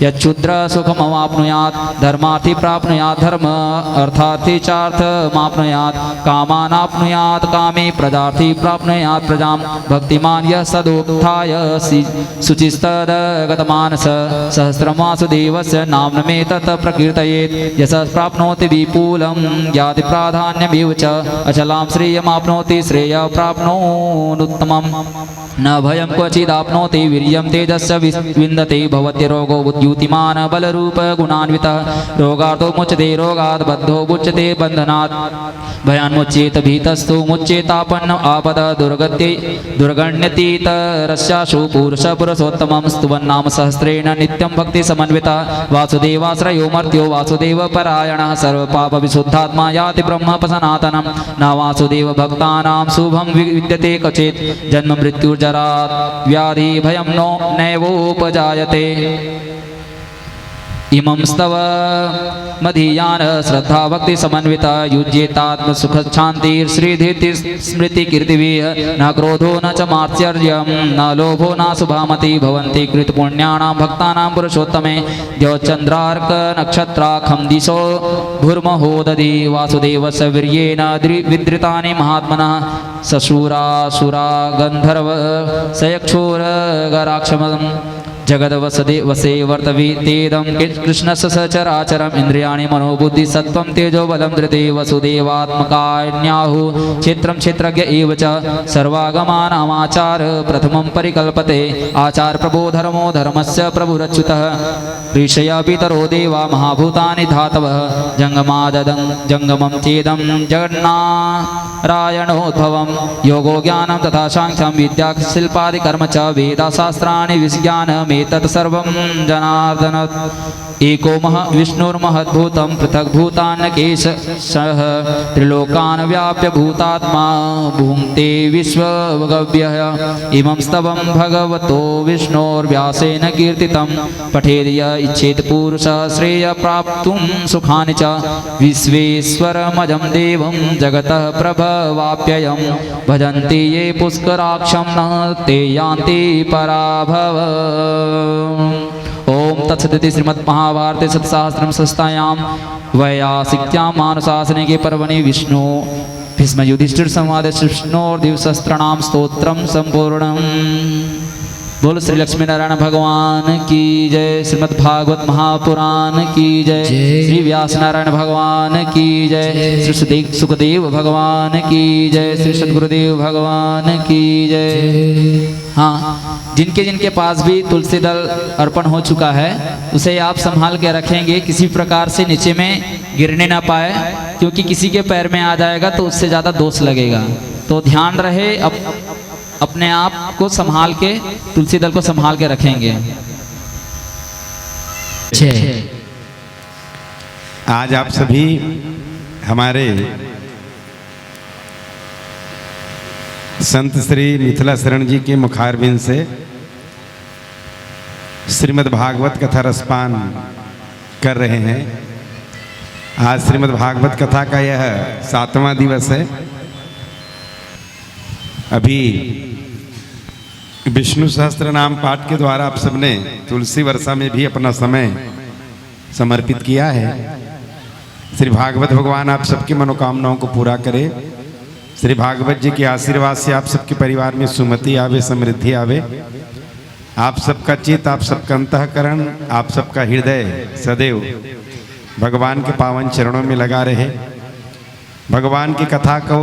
यच्छूद्र सुखमवाप्नुयात् धर्मार्थी प्राप्नुयात् धर्म अर्थार्थी चार्थमाप्नुयात् कामानाप्नुयात् कामे प्रजार्थी प्राप्नुयात् प्रजां भक्तिमान् यः सदोत्थाय शुचिस्तदगतमानस सहस्रं वासुदेवस्य नाम्नमेतत् प्रकीर्तयेत् यशः प्राप्नोति विपुलं ज्ञातिप्राधान्यमेव च अचलां श्रेयमाप्नोति श्रेयः प्राप्नोनुत्तमम् न भयं क्वचिदाप्नोति वीर्यं तेजस्य विन्दते भवत्य रोगो उद्युतिमान् बलरूप गुणान्वितः रोगार्तो मुच्यते रोगात् बद्धो मुच्यते मोचते बंधनात् भयान्मुच्येत भीतस्तु मुच्येतापन्न आपद दुर्गण्यतीतरस्याशु पुरुष पुरुषोत्तमं स्तुवन्नाम सहस्रेण नित्यं भक्ति समन्विता वासुदेवाश्रयो मर्त्यो वासुदेव परायणः सर्वपाप विशुद्धात्मा याति ब्रह्म सनातनं न वासुदेव भक्तानां शुभं विद्यते क्वचित् जन्म मृत्युर्जरा व्याधि भयं नो नैवोपजायते इमं स्तव मधीयान श्रद्धा भक्ति समन्विता युज्येतात्म सुख शांतिर श्रीधीति स्मृति कीर्तिभिः न क्रोधो न च मात्सर्यं न लोभो न शुभामति भवन्ति कृत पुण्यानां भक्तानां पुरुषोत्तमे द्यौचन्द्रार्क नक्षत्राखं दिशो भूर्महोदधि वासुदेवस्य वीर्येण विद्रितानि महात्मनः सशूरासुरा गन्धर्व सयक्षोरगराक्षमम् जगद्वसदे वसे वर्तवीतेदं कृष्णस्य सचराचरम् इंद्रियाणि मनोबुद्धि सत्त्वं तेजो बलं धृते वसुदेवात्मकान्याहु क्षेत्रं क्षेत्रज्ञ एव च सर्वागमानामाचार प्रथमं परिकल्पते आचार प्रभो धर्मो धर्मस्य प्रभुरच्युतः ऋषया पितरो देवा महाभूतानि धातवः जंगमं चेदं जगन्नारायणोद्भवं योगो ज्ञानं तथा सांख्यं विद्या शिल्पादिकर्म च वेदाशास्त्राणि विज्ञानम् एतत् सर्वं जनार्दन एको विष्णुर्महद्भूतं पृथक् भूतान्यकेशः त्रिलोकान् व्याप्य भूतात्मा भुङ्क्ते विश्वगव्यः इमं स्तवं भगवतो विष्णोर्व्यासेन कीर्तितं पठेद् य इच्छेत् पुरुषः श्रेय प्राप्तुं सुखानि च विश्वेश्वरमजं देवं जगतः प्रभवाप्ययं भजन्ति ये पुष्कराक्षं न ते यान्ति पराभव ओम तत्सदिति श्रीमद्महाभारते शतसहस्रम संस्थायां वैयासिक्यां मानुशासने के पर्वणि विष्णु भीष्म युधिष्ठिर संवादे विष्णोर्दिवसहस्रनाम स्तोत्रम संपूर्णम्। बोल श्री लक्ष्मी नारायण भगवान की जय। श्रीमद् भागवत महापुराण की जय। श्री व्यास नारायण भगवान की जय। श्री सुखदेव भगवान की जय। श्री सद्गुरुदेव भगवान की जय। हाँ, जिनके जिनके पास भी तुलसी दल अर्पण हो चुका है उसे आप संभाल के रखेंगे, किसी प्रकार से नीचे में गिरने ना पाए, क्योंकि किसी के पैर में आ जाएगा तो उससे ज़्यादा दोष लगेगा। तो ध्यान रहे, अपने आप को संभाल के तुलसी दल को संभाल के रखेंगे। आज आप सभी हमारे संत श्री मिथिला शरण जी के मुखारबिंद से श्रीमद् भागवत कथा रसपान कर रहे हैं। आज श्रीमद् भागवत कथा का यह 7वां दिवस है। अभी विष्णु सहस्त्र नाम पाठ के द्वारा आप सबने तुलसी वर्षा में भी अपना समय समर्पित किया है। श्री भागवत भगवान आप सबकी मनोकामनाओं को पूरा करे। श्री भागवत जी के आशीर्वाद से आप सबके परिवार में सुमति आवे, समृद्धि आवे। आप सबका चित्त, आप सबका अंतःकरण, आप सबका हृदय सदैव भगवान के पावन चरणों में लगा रहे। भगवान की कथा को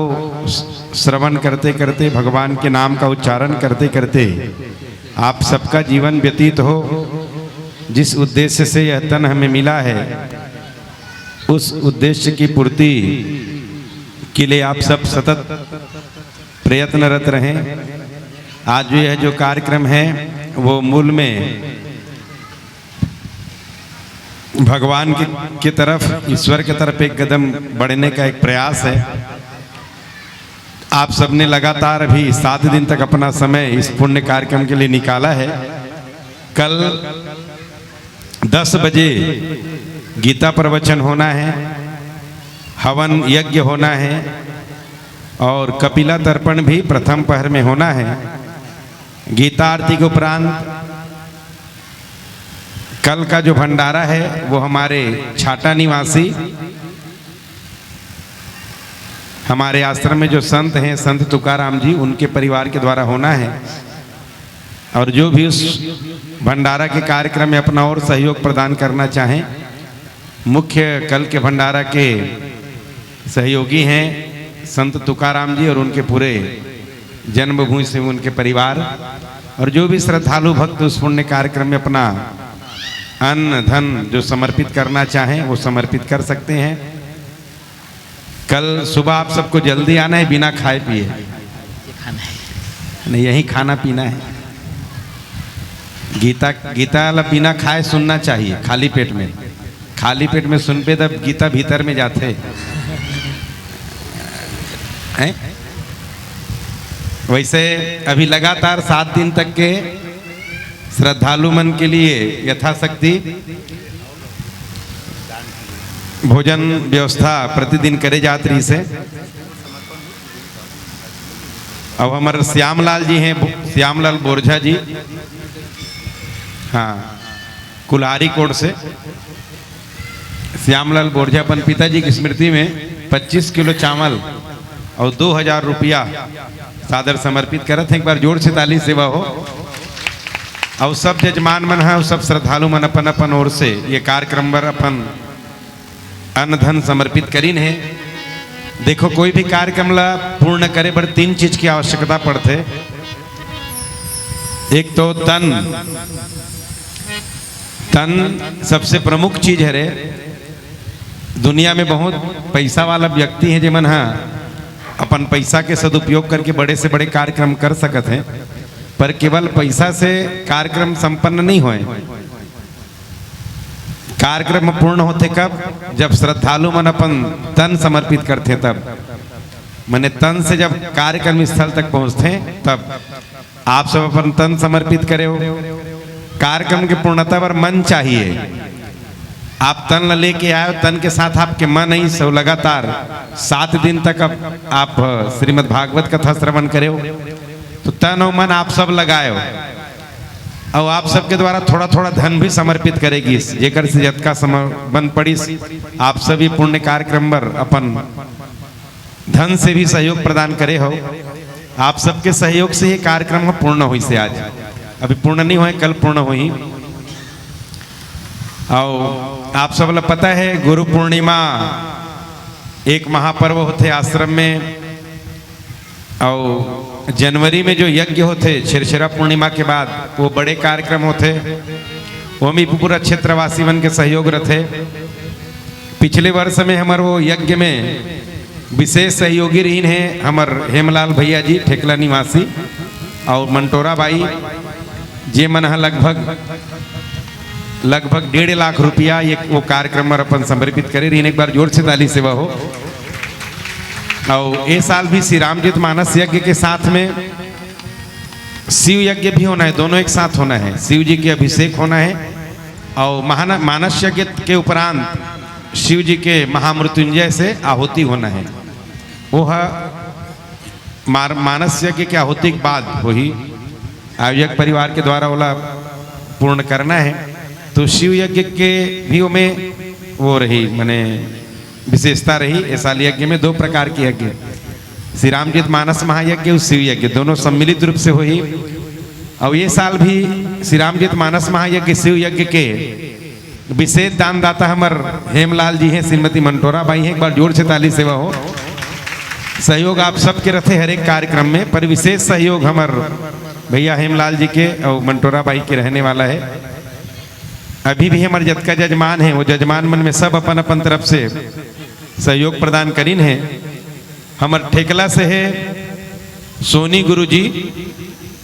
श्रवण करते करते, भगवान के नाम का उच्चारण करते करते आप सबका जीवन व्यतीत हो। जिस उद्देश्य से यह तन हमें मिला है उस उद्देश्य की पूर्ति के लिए आप सब सतत प्रयत्नरत रहें। आज यह जो कार्यक्रम है वो मूल में भगवान की तरफ, ईश्वर की तरफ एक कदम बढ़ने का एक प्रयास है। आप सबने लगातार अभी 7 दिन तक अपना समय इस पुण्य कार्यक्रम के लिए निकाला है। कल 10 बजे गीता प्रवचन होना है, हवन यज्ञ होना है और कपिला तर्पण भी प्रथम पहर में होना है। गीता आरती के उपरांत कल का जो भंडारा है वो हमारे छाटा निवासी हमारे आश्रम में जो संत हैं, संत तुकाराम जी, उनके परिवार के द्वारा होना है। और जो भी उस भंडारा के कार्यक्रम में अपना और सहयोग प्रदान करना चाहें, मुख्य कल के भंडारा के सहयोगी हैं संत तुकाराम जी और उनके पूरे जन्मभूमि से उनके परिवार। और जो भी श्रद्धालु भक्त उस पुण्य कार्यक्रम में अपना अन्न धन जो समर्पित करना चाहें वो समर्पित कर सकते हैं। कल सुबह आप सबको जल्दी आना है, बिना खाए पिए नहीं, यही खाना पीना है। गीता वाला बिना खाए सुनना चाहिए, खाली पेट में। खाली पेट में सुन पे तब गीता भीतर में जाते हैं। वैसे अभी लगातार 7 दिन तक के श्रद्धालु मन के लिए यथाशक्ति भोजन व्यवस्था प्रतिदिन करे जात रही से। अब हमारे श्यामलाल जी हैं, श्यामलाल बोरझा जी, हाँ, कुल्हारी कोट से। श्यामलाल बोरझा अपन पिताजी की स्मृति में 25 किलो चावल और 2000 रुपया सादर समर्पित करत हैं। एक बार जोर से ताली सेवा हो। और सब जजमान मन है, सब श्रद्धालु मन अपन अपन ओर से ये कार्यक्रम पर अपन अन्न धन समर्पित करीन है। देखो, कोई भी कार्यक्रम ला पूर्ण करे बर 3 चीज की आवश्यकता पड़ते। एक तो तन सबसे प्रमुख चीज है रे। दुनिया में बहुत पैसा वाला व्यक्ति है जिमन हाँ अपन पैसा के सदुपयोग करके बड़े से बड़े कार्यक्रम कर सकते हैं, पर केवल पैसा से कार्यक्रम संपन्न नहीं होए। कार्यक्रम पूर्ण होते कब? जब श्रद्धालु मन अपन तन समर्पित करते, तब मने तन से जब कार्यक्रम स्थल तक पहुंचते तब आप सब अपन तन समर्पित करे हो। कार्यक्रम की पूर्णता पर मन चाहिए। आप तन लेके आए, तन के साथ आपके मन ही सब लगातार 7 दिन तक अब आप श्रीमद् भागवत कथा श्रवण करे हो, तो तन और मन आप सब लगाए हो। और आप सबके द्वारा थोड़ा थोड़ा धन भी समर्पित करेगी, जेकर से जत का समय बन पड़ी आप सभी पुण्य कार्यक्रम पर अपन धन से भी सहयोग प्रदान करे हो। आप सबके सहयोग से ये कार्यक्रम पूर्ण हुई से आज अभी पूर्ण नहीं हुए, कल पूर्ण हुई। और आप सब लोग पता है गुरु पूर्णिमा एक महापर्व होते आश्रम में। और जनवरी में जो यज्ञ होते छिरछिरा पूर्णिमा के बाद वो बड़े कार्यक्रम होते, वो भी पूरा क्षेत्रवासी मन के सहयोग रहते। पिछले वर्ष में हमार वो यज्ञ में विशेष सहयोगी रही हैं हमार हेमलाल भैया जी ठेकला निवासी और मंटोरा बाई जे मन लगभग 1.5 लाख रुपया ये वो कार्यक्रम में अपन समर्पित करे रही। एक बार जोर से ताली सेवा हो। और ये साल भी श्री रामजित मानस यज्ञ के साथ में शिव यज्ञ भी होना है, दोनों एक साथ होना है। शिव जी के अभिषेक होना है और मानस यज्ञ के उपरांत शिव जी के महामृत्युंजय से आहुति होना है। वो मानस यज्ञ के आहुति के बाद वही आयोजक परिवार के द्वारा वाला पूर्ण करना है। तो शिव यज्ञ के भी में वो रही माने विशेषता रही। इस साल यज्ञ में 2 प्रकार के यज्ञ, श्री रामजित मानस महायज्ञ और शिव यज्ञ, दोनों सम्मिलित रूप से हुई। और ये साल भी श्री रामजित मानस महायज्ञ शिव यज्ञ के विशेष दानदाता हमार हेमलाल जी हैं, श्रीमती मंटोरा बाई हैं। एक बार जोर से ताली सेवा हो। सहयोग आप सबके रहते हर एक कार्यक्रम में, पर विशेष सहयोग हमार भैया हेमलाल जी के और मंटोरा बाई के रहने वाला है। अभी भी हमारे जतका जजमान है वो जजमान मन में सब अपन अपन तरफ से सहयोग प्रदान करीन है। हमार ठेकला से है सोनी गुरु जी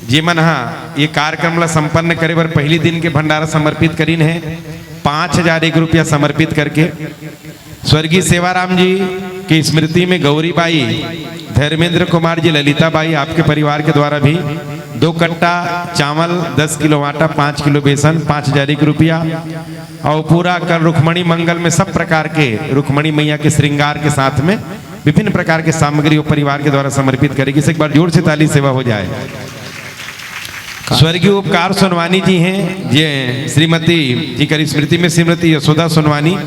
जी मन हाँ ये कार्यक्रम ला संपन्न करे बर पहली दिन के भंडारा समर्पित करीन है 5001 रुपया समर्पित करके। स्वर्गीय सेवाराम जी की स्मृति में गौरी बाई, धर्मेंद्र कुमार जी, ललिता बाई आपके परिवार के द्वारा भी 2 कट्टा चावल, 10 किलो आटा, 5 किलो बेसन, 5001 रुपया और पूरा कर रुक्मणी मंगल में सब प्रकार के रुक्मणी मैया के श्रृंगार के साथ में विभिन्न प्रकार के सामग्री परिवार के द्वारा समर्पित करेगी। एक बार जोर से ताली सेवा हो जाए। स्वर्गीय उपकार सोनवानी जी हैं, ये श्रीमती जी की स्मृति में श्रीमती यशोदा सोनवानी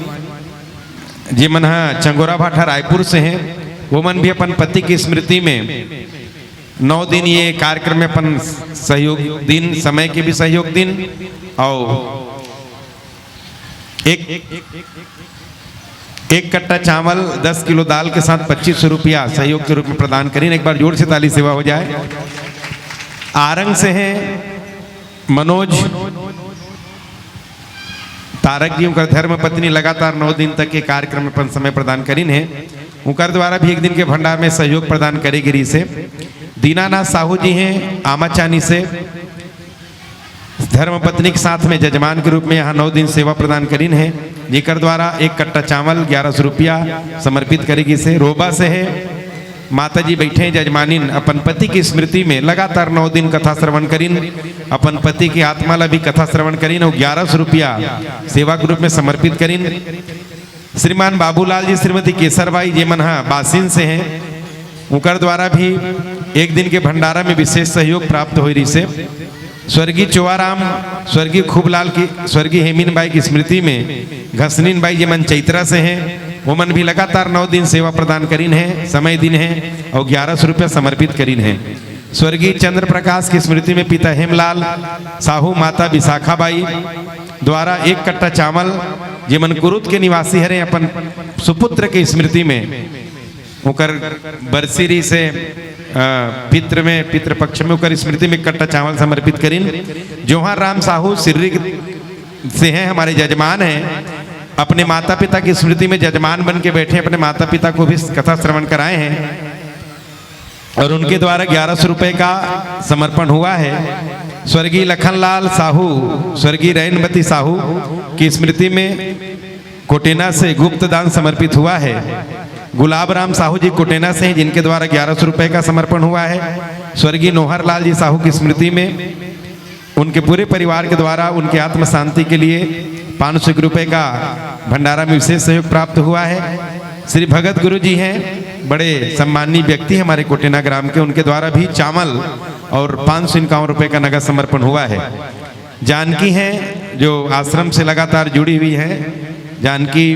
जी मन चंगोरा भाठा रायपुर से हैं। वो मन भी अपन पति की स्मृति में 9 दिन ये कार्यक्रम में अपन सहयोग दिन, समय के भी सहयोग दिन और एक कट्टा चावल, 10 किलो दाल के साथ 2500 रुपया सहयोग के रूप में प्रदान करें। एक बार जोर से ताली सेवा हो जाए। आरंग से हैं मनोज तारक जी का धर्म पत्नी लगातार 9 दिन तक के कार्यक्रम में अपन समय प्रदान करीन है। उनकर द्वारा भी एक दिन के भंडार में सहयोग प्रदान करेगी से दीनानाथ साहू जी हैं आमाचानी से, धर्मपत्नी के साथ में जजमान के रूप में यहाँ 9 दिन सेवा प्रदान करीन है, जेकर द्वारा 1 कट्टा चावल 1100 रुपया समर्पित करेगी से। रोबा से है माता जी बैठे जजमानिन अपन पति की स्मृति में लगातार 9 दिन कथा श्रवण करीन, अपन पति की आत्मा ला भी कथा श्रवण करीन और 1100 रुपया सेवा के रूप में समर्पित करीन। श्रीमान बाबूलाल जी श्रीमती केसरबाई जी मनहा बासिन से हैं, उनकर द्वारा भी एक दिन के भंडारा में विशेष सहयोग प्राप्त हो रही से। स्वर्गीय चौआराम स्वर्गीय खूबलाल की स्वर्गीय हेमिन बाई की स्मृति में घसनीन बाई जी मन चैत्रा से हैं, वो मन भी लगातार 9 दिन सेवा प्रदान करीन है, समय दिन है और 1100 रुपया समर्पित करीन है। स्वर्गीय चंद्र प्रकाश की स्मृति में पिता हेमलाल साहू माता विशाखाबाई द्वारा 1 कट्टा चावल जेमन कुरुत के निवासी हरे अपन सुपुत्र के स्मृति में उकर बरसिरी से पितृ में पितृ पक्ष में उकर स्मृति में 1 कट्टा चावल समर्पित करीन। जौहर राम साहू सिर्री से हैं, हमारे जजमान हैं, अपने माता पिता की स्मृति में जजमान बन के बैठे, अपने माता पिता को भी कथा श्रवण कराए हैं और उनके द्वारा 1100 रुपये का समर्पण हुआ है। स्वर्गीय लखनलाल साहू स्वर्गीय रैनमती साहू की स्मृति में कोटेना से गुप्त दान समर्पित हुआ है। गुलाब राम साहू जी कोटेना से हैं, जिनके द्वारा 1100 रुपये का समर्पण हुआ है। स्वर्गीय नोहर लाल जी साहू की स्मृति में उनके पूरे परिवार के द्वारा उनके आत्म शांति के लिए 500 रुपये का भंडारा में विशेष सहयोग प्राप्त हुआ है। श्री भगत गुरु जी हैं, बड़े सम्माननीय व्यक्ति हमारे कोटेना ग्राम के, उनके द्वारा भी चावल और 551 रुपये का नगद समर्पण हुआ है। जानकी हैं जो आश्रम से लगातार जुड़ी हुई हैं, जानकी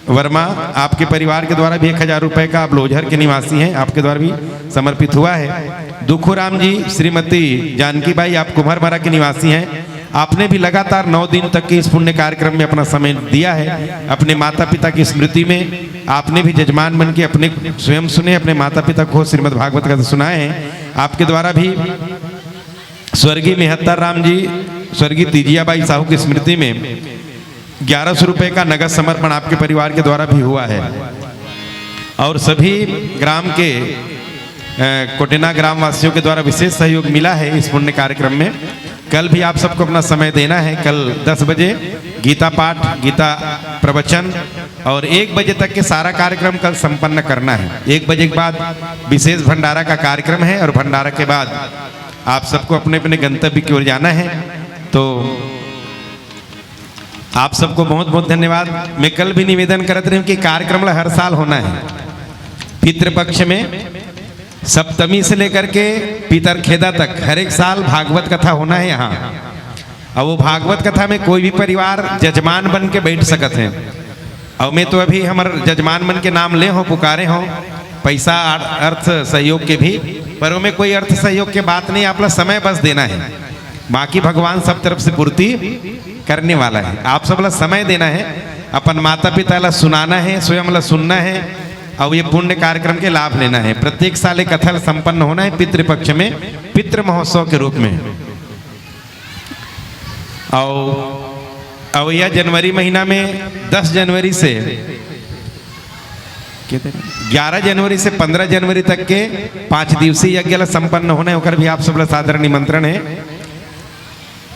वर्मा, आपके परिवार के द्वारा भी 1000 रुपये का, आप लोझर के निवासी हैं, आपके द्वारा भी समर्पित हुआ है। दुखूराम जी श्रीमती जानकी बाई, आप कुम्हरमरा के निवासी हैं, आपने भी लगातार 9 दिन तक के इस पुण्य कार्यक्रम में अपना समय दिया है। अपने माता पिता की स्मृति में आपने भी जजमान बन के अपने स्वयं सुने, अपने माता पिता को श्रीमद् भागवत कथा सुनाए हैं। आपके द्वारा भी स्वर्गीय मेहत्तर राम जी स्वर्गीय तीजिया बाई साहू की स्मृति में 1100 रुपये का नगद समर्पण आपके परिवार के द्वारा भी हुआ है। और सभी ग्राम के कोटेना ग्राम वासियों के द्वारा विशेष सहयोग मिला है इस पुण्य कार्यक्रम में। कल भी आप सबको अपना समय देना है। कल 10 बजे गीता पाठ, गीता प्रवचन और 1 बजे तक के सारा कार्यक्रम कल संपन्न करना है। 1 बजे के बाद विशेष भंडारा का कार्यक्रम है और भंडारा के बाद आप सबको अपने अपने गंतव्य की ओर जाना है। तो आप सबको बहुत बहुत धन्यवाद। मैं कल भी निवेदन करते रही हूँ कि कार्यक्रम हर साल होना है। पितृपक्ष में सप्तमी से लेकर के पितरखेदा तक हर एक साल भागवत कथा होना है यहाँ। और वो भागवत कथा में कोई भी परिवार जजमान बन के बैठ सकते हैं। और मैं तो अभी हमारे जजमान बन के नाम ले हो, पुकारे हो, पैसा अर्थ सहयोग के भी, पर वो में कोई अर्थ सहयोग के बात नहीं, आप लोग समय बस देना है। बाकी भगवान सब तरफ से पूर्ति करने वाला है। आप सब लोग समय देना है, अपन माता पिता ला सुनाना है, स्वयं ला सुनना है और ये पुण्य कार्यक्रम के लाभ लेना है। प्रत्येक साल एक कथा संपन्न होना है पितृपक्ष में, पितृ महोत्सव के रूप में। और यह जनवरी महीना में 10 जनवरी से 11 जनवरी से 15 जनवरी तक के 5 दिवसीय यज्ञ संपन्न होने होकर भी आप सब सादर निमंत्रण है।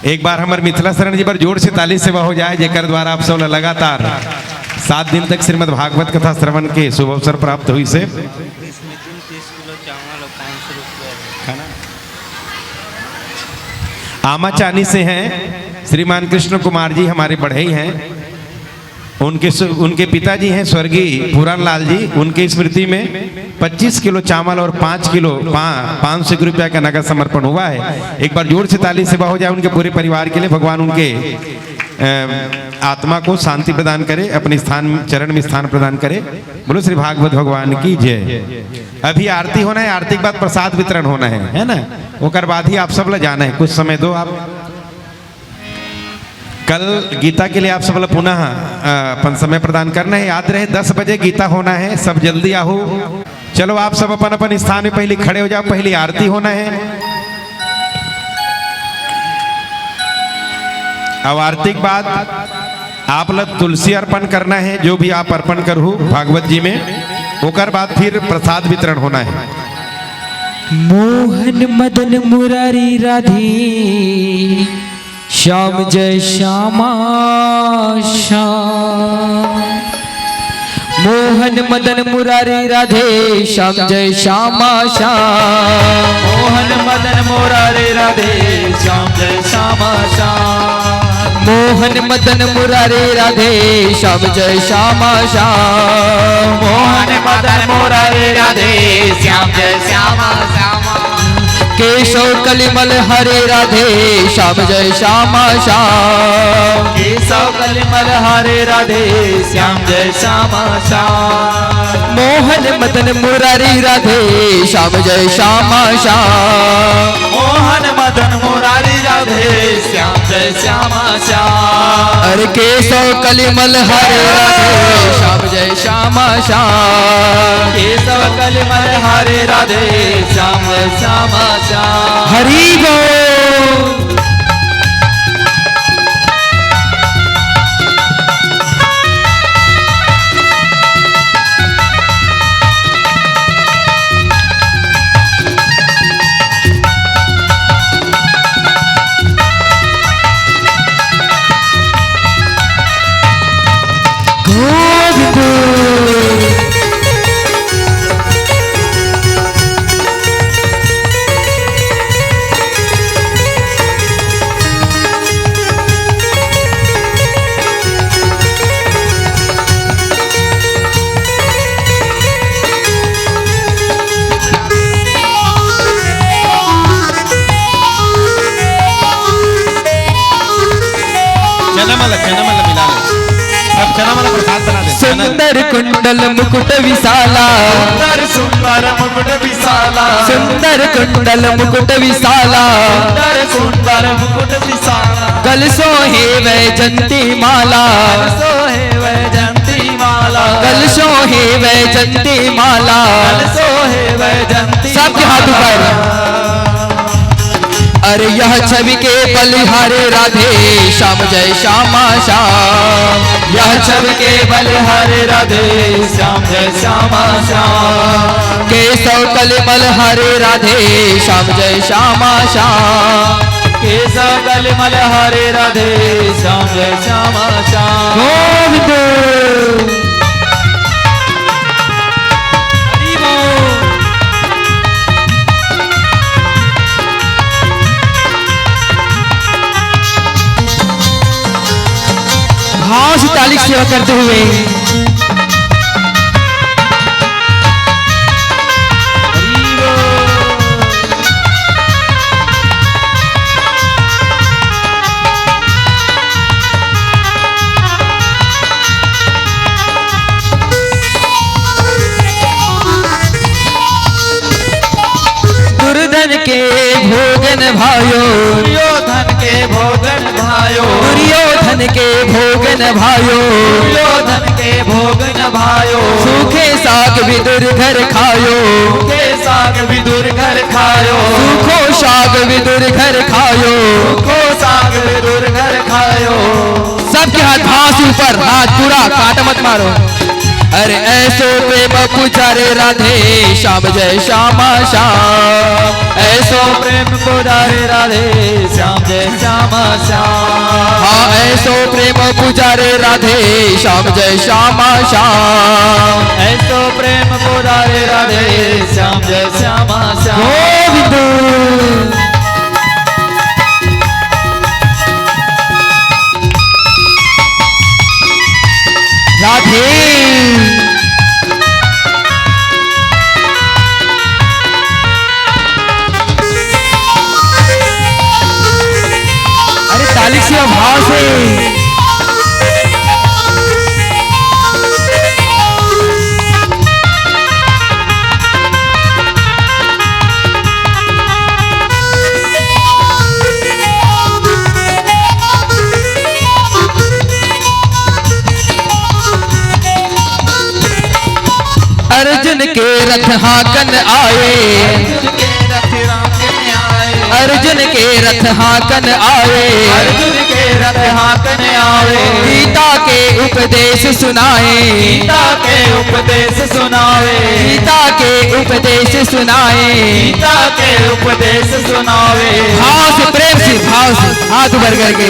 एक बार हमारे मिथिला शरण जी पर जोर से ताली सेवा हो जाए, जेकर द्वारा आप सब लगातार 7 दिन तक श्रीमद् भागवत कथा श्रवण के शुभ अवसर प्राप्त हुई से। आमाचानी से हैं श्रीमान कृष्ण कुमार जी, हमारे बढ़ई हैं। उनके पिताजी हैं स्वर्गीय पुरान लाल जी, उनकी स्मृति में 25 किलो चावल और 5 किलो 500 रुपया का नगद समर्पण हुआ है। एक बार जोर से ताली सेवा हो जाए उनके पूरे परिवार के लिए। भगवान उनके आत्मा को शांति प्रदान करे, अपने स्थान चरण में स्थान प्रदान करे। बोलो श्री भागवत भगवान की जय। अभी आरती होना है, आरती के बाद प्रसाद वितरण होना है ना। ओकर बाद ही आप सब लोग जाना है, कुछ समय दो आप। कल गीता के लिए आप सब लोग पुनः अपन समय प्रदान करना है। याद रहे 10 बजे गीता होना है, सब जल्दी आओ। चलो आप सब अपन अपन स्थान में पहले खड़े हो जाओ, पहली आरती होना है। अब आरती के बाद आप लोग तुलसी अर्पण करना है, जो भी आप अर्पण करो भागवत जी में। ओकर बाद फिर प्रसाद वितरण होना है। मोहन मदन मुरारी राधे श्याम जय श्यामा श्याम। मोहन मदन मुरारी राधे श्याम जय श्यामा श्याम। मोहन मदन मुरारी राधे श्याम जय श्यामा श्याम। मोहन मदन मुरारी राधे श्याम जय श्यामा श्याम। मोहन मदन मुरारी राधे श्याम जय श्यामा श्याम। केशव कलिमल हरे राधे श्याम जय श्यामा श्याम। केशव कलिमल हरे राधे श्याम जय श्यामा श्याम। मोहन मदन मुरारी राधे श्याम जय श्यामा श्याम। मोहन मदन मुरारी राधे श्याम जय श्यामा श्याम। अरे केशव कलिमल हरे राधे श्याम जय श्यामा श्याम। केशव कलिमल हरे राधे श्याम जय श्यामा श्याम। हरि बोल। सुंदर कुंडल मुकुट विशाला। सुंदर मुकुट विशाला। सुंदर कुंडल मुकुट विशाला। सुंदर मुकुट विशाला। गल सोहे वैजंती माला। सोहे वैजंती माला। गल सोहे वैजंती माला। सोहे वैजंती। सबके हाथ ऊपर। अरे यह छवि के बलिहारे राधे श्याम जय श्यामा श्याम। यह छवि के बलिहारे राधे श्याम जय श्यामा श्याम। केशव कलिमल हरे राधे श्याम जय श्यामा श्याम। केशव कलिमल हरे राधे श्याम जय श्यामा श्याम। गोविंद। भाव से ताली की सेवा करते हुए दुर्योधन के भोगन भायो। दुर्योधन के भोगन भायो। दुर्योधन के भोगन भायो। दुर्योधन के भोगन भायो। सूखे साग विदुर घर खायो। सूखे साग विदुर घर खायो। सूखो साग विदुर घर खायो। सूखो साग विदुर घर खायो। सबके हाथ भाव ऊपर, हाथ पूरा काट मत मारो। अरे ऐसो प्रेम पुजारे राधे श्याम जय श्यामा श्याम। ऐसो प्रेम पुजारे राधे श्याम जय श्यामा श्याम। हाँ ऐसो प्रेम पुजारे राधे श्याम जय श्यामा श्याम। ऐसो प्रेम पुजारे राधे श्याम जय श्यामा श्याम। गोविंद। राधे। अरे ताली से भाव से। अर्जुन के रथ हाकन आए। अर्जुन के रथ हाकन आए, अर्जुन के रथ हाकन आवे, गीता के उपदेश सुनाए, गीता के उपदेश सुनावे, गीता के उपदेश सुनाए। गीता के उपदेश सुनावे। भाव से, प्रेम से, भाव से हाथ भर करके।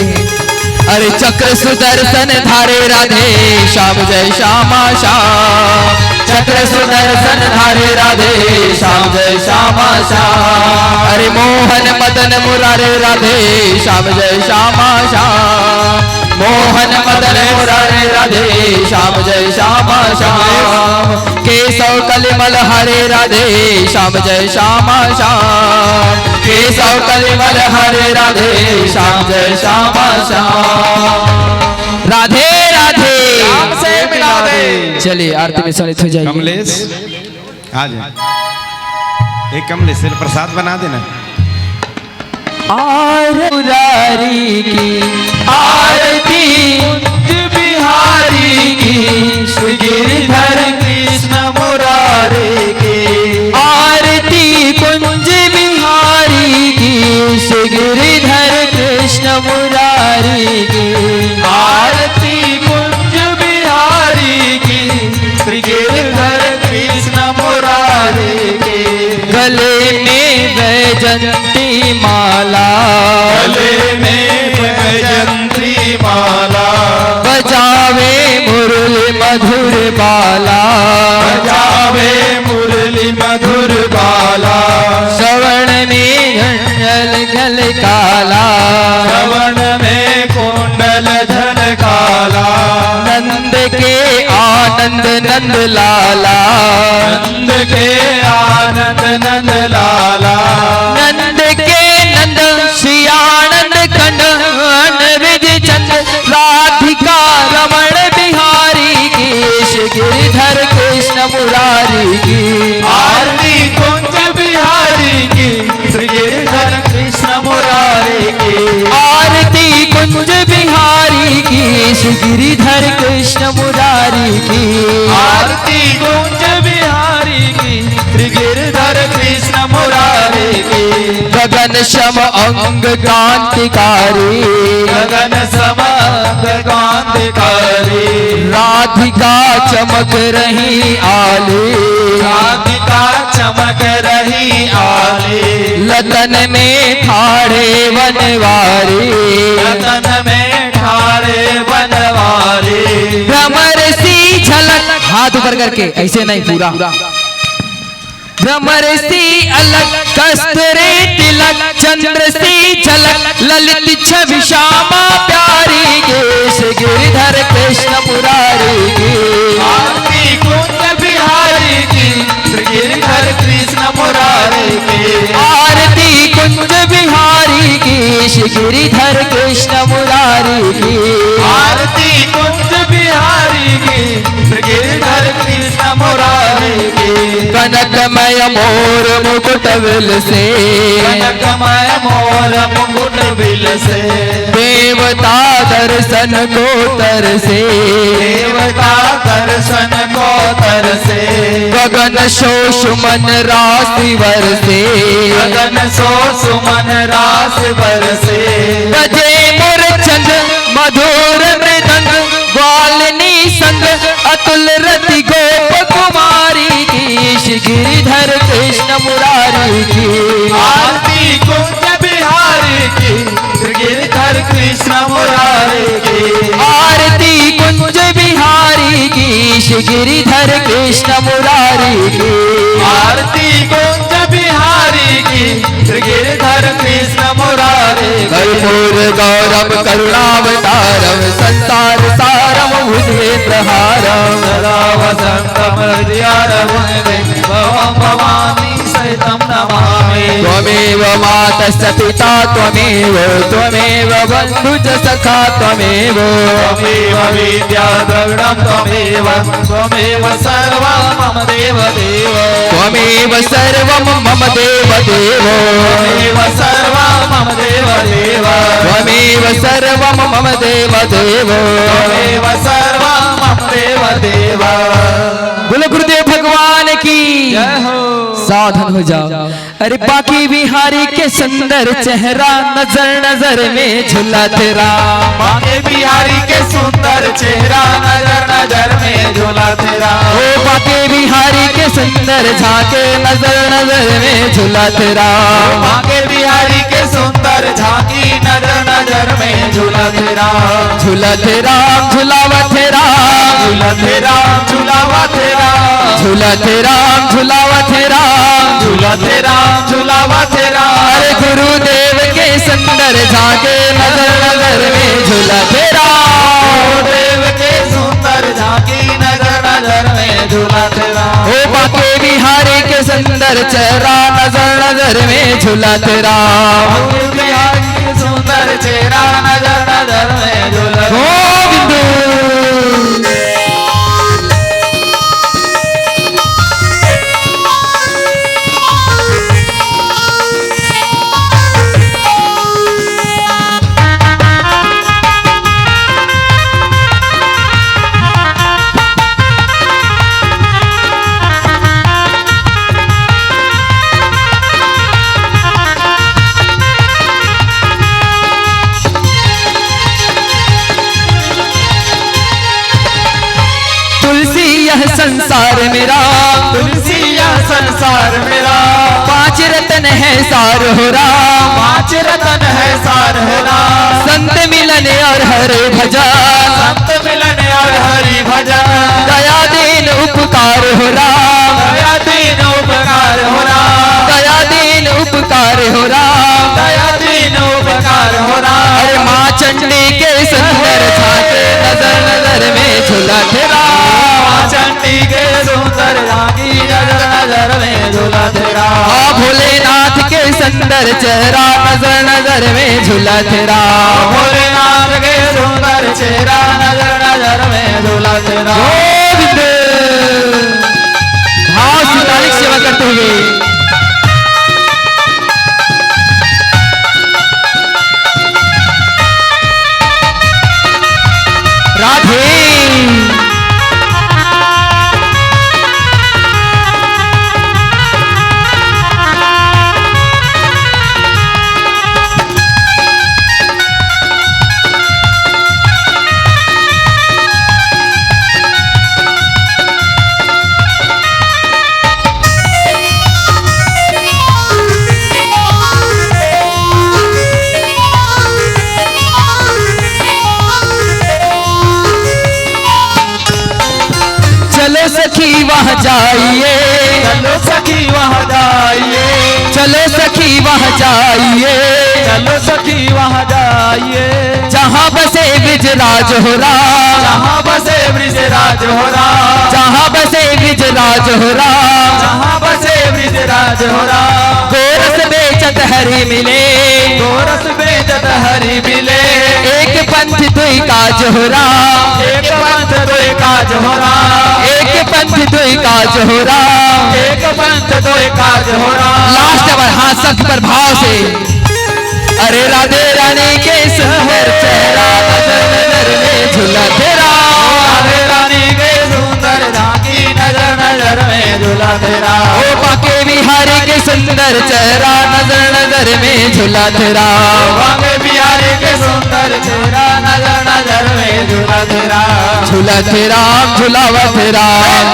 अरे चक्र सुदर्शन धारे राधे श्याम जय श्यामा श्याम, चक्र सुदर्शन धारे राधे श्याम जय श्यामा श्याम। अरे मोहन मदन मुरारे राधे श्याम जय श्यामा श्याम, मोहन मदन मुरारे राधे श्याम जय श्यामा श्याम। केशव कलिमल हरे राधे श्याम जय श्यामा श्याम, केशव कलिमल हरे राधे श्याम जय श्यामा श्याम। राधे राधे श्याम से मिला दे। चलिए आरती में सम्मिलित हो जाइए। कमलेश आ जाए, एक कमलेश से प्रसाद बना देना। मुरारी की आरती कुंज बिहारी की, श्री गिरिधर कृष्ण मुरारी की। आरती कुंज बिहारी की, श्री गिरिधर कृष्ण मुरारी की। आरती कुंज बिहारी की, श्री गिरिधर कृष्ण मुरारी की। गले में वैजंती माला, गले में वैजंती माला, बजावे मुरली मधुर बाला, बजावे मुरली मधुर बाला। श्रवण में झंझल घल काला, श्रवण में कुंडल धन काला। नंद के आनंद नंद लाला, नंद के आनंद नंद लाला। नंद के नंद श्री आनंद कंड विज चंद, राधिका रमण बिहारी की, श्री गिरिधर कृष्ण मुरारी की। आरती कुंज बिहारी की, श्री गिरिधर कृष्ण मुरारी की। आरती कुंज बिहारी की, श्री गिरिधर कृष्ण मुरारी की। आरती कुंज बिहारी की, श्री गिरिधर कृष्ण मुरारी की। गगन शम अंग कांतिकारी, गगन समंग कांतिकारी। राधिका चमक रही आली, राधिका चमक रही आली। लतन में ठाड़े बनवारी, लतन में ठाड़े बनवारी। भ्रमर सी झलक, हाथ ऊपर करके ऐसे नहीं पूरा। भ्रमर सी अलग कस्तूरी तिलक, चंद्र सी झलक ललित छवि श्यामा प्यारी के, श्री गिरिधर कृष्ण मुरारी की। आरती कुंज बिहारी की, श्री गिरिधर कृष्ण मुरारी की। आरती कुंज बिहारी की, श्री गिरिधर कृष्ण मुरारी की। आरती कुंज बिहारी की, श्री गिरिधर कृष्ण मुरारी की। कनकमय मोर मुकुट विल से, कनकमय मोर मुकुट बिल से। देवता दर्शन को तरसे, देवता दर्शन को तरसे। गगन शोष मन राशि बरसे, गगन सो सुमन रास बरसे। बजे मुरचंद मधुर मृदंग, ग्वालिनी संग अतुल रति गोप कुमारी की, श्री गिरिधर कृष्ण मुरारी की। आरती कुंज बिहारी की, श्री गिरिधर कृष्ण मुरारी की। आरती कुंज बिहारी की, श्री गिरिधर कृष्ण मुरारी की। आरती कुंज बिहारी की, श्री गिरिधर कृष्ण मुरारी की। कर्पूर गौरव करुणावतारम, संसार सारम भुजगेन्द्रहारम। सदा वसंतम हृदयारविंदे, भवं भवानी सहितं नमामि। त्वमेव मातस्य पिता त्वमेव, त्वमेव बन्धुश्च सखा त्वमेव। त्वमेव विद्या द्रविणं त्वमेव, त्वमेव सर्वं मम देव देव। त्वमेव सर्वं मम देव देव, त्वमेव सर्वं मम देव देव। त्वमेव सर्वं मम देव देव। त्वमेव सर्वं मम देव देव। बोलो गुरुदेव भगवान की जय हो। सावधान हो जाओ। अरे बाकी बिहारी के सुंदर चेहरा नजर नजर में झूला तेरा, बाके बिहारी के सुंदर चेहरा नजर नजर में झूला तेरा, ओ बाकी बिहारी के सुंदर झांके नजर नजर में झूला तेरा, बाके बिहारी के सुंदर झांकी नजर नजर में झूला तेरा, झूला तेरा झूलावा तेरा, झूला तेरा झूलावा तेरा, झूला तेरा झूलावा तेरा, झूला तेरा झूलावा तेरा, अरे गुरुदेव के सुंदर झांके नजर नजर में झूला तेरा, देव के सुंदर झांकी नजर नजर में झूला तेरा, ओ बाके बिहारी के सुंदर चेहरा नजर नजर में झूला तेरा, बाके बिहारी के सुंदर चेहरा नजर नजर में झूला तेरा। गोविंद तुलसी यह संसार मेरा, तुलसी यह संसार मेरा, पांच रतन है सार हो राम, पांच रतन है सार हो राम, संत मिलन और हरे भजन, संत मिलन और हरि भजन, दया दीन उपकार हो राम, दया दीन उपकार हो राम, दया दीन उपकार हो राम, दया दीन उपकार हो राम, अरे माँ चंडी के सुंदर झांके नजर नजर में झूला तेरा, माँ चंडी के सुंदर झांकी नजर नजर में झूला तेरा, भोलेनाथ के सुंदर चेहरा नजर नजर में झूला तेरा, भोलेनाथ के सुंदर चेहरा नजर नजर में झूला तेरा। गोविंद भाव से तालिक सेवा करते हुए राधे। चलो सखी वहाँ जाइए, चलो सखी वहाँ जाइए, चलो सखी वहाँ जाइए, चलो सखी वहाँ जाइए, जहाँ बसे ब्रिजराज हो राम, जहाँ बसे ब्रिजराज हो राम, जहाँ बसे ब्रिजराज हो राम, जहाँ बसे ब्रिजराज हो राम, गोरस बेचत हरि मिले, गोरस बेचत हरि मिले, एक पंथ दुई काज हो राम, एक पंथ दो काज हो राम, एक पंथ दुई काज हो राम, एक पंथ दो काज हो राम। लास्ट पर हाँ सख्त पर भाव से, अरे राधे रानी के सुंदर चेहरा नजर नजर में झूला तेरा, राधे रानी के सुंदर झांकी नजर नजर में झूला तेरा, ओ बाके बिहारी के सुंदर चेहरा नजर नजर में झूला तेरा, बाके बिहारी के सुंदर चेहरा नजर नजर में झूला तेरा, झूला तेरा झूलावा तेरा,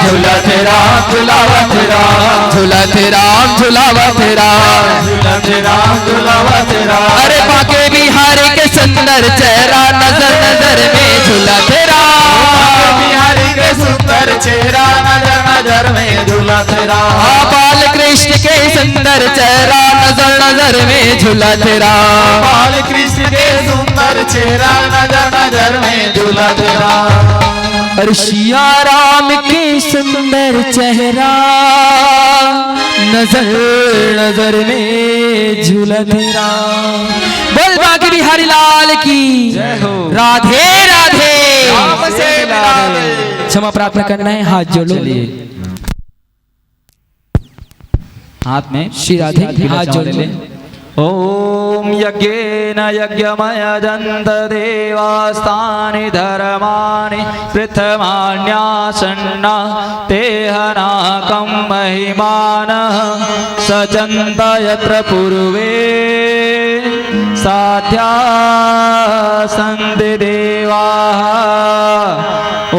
झूला तेरा झूलावा तेरा, झूला तेरा झूलावा तेरा, झूला तेरा झूलावा तेरा, अरे बाके बिहारी के सुंदर चेहरा नजर नजर में झूला तेरा, बाके बिहारी के सुंदर चेहरा नजर नजर में झूला तेरा, बाल कृष्ण के सुंदर चेहरा नजर नजर में झूला तेरा, बाल कृष्ण के सुंदर चेहरा नजर नजर में झूला तेरा, और सिया राम के सुंदर चेहरा नजर नजर में झूला तेरा। बोल बाकी बिहारी लाल की जय हो। राधे राधे। राम से मिलावे। क्षमा प्रार्थना करना है, हाथ जोड़ो। चलिए हाथ में श्री राधे पीला हाथ चावल जोड़ ले लें। लें। ॐ यज्ञेन यज्ञमयजन्त देवास्तानि धर्माणि पृथमान्यासन्ना तेहनाकं महिमानः सचन्त यत्र पूर्वे साध्या सन्ति देवाः ॐ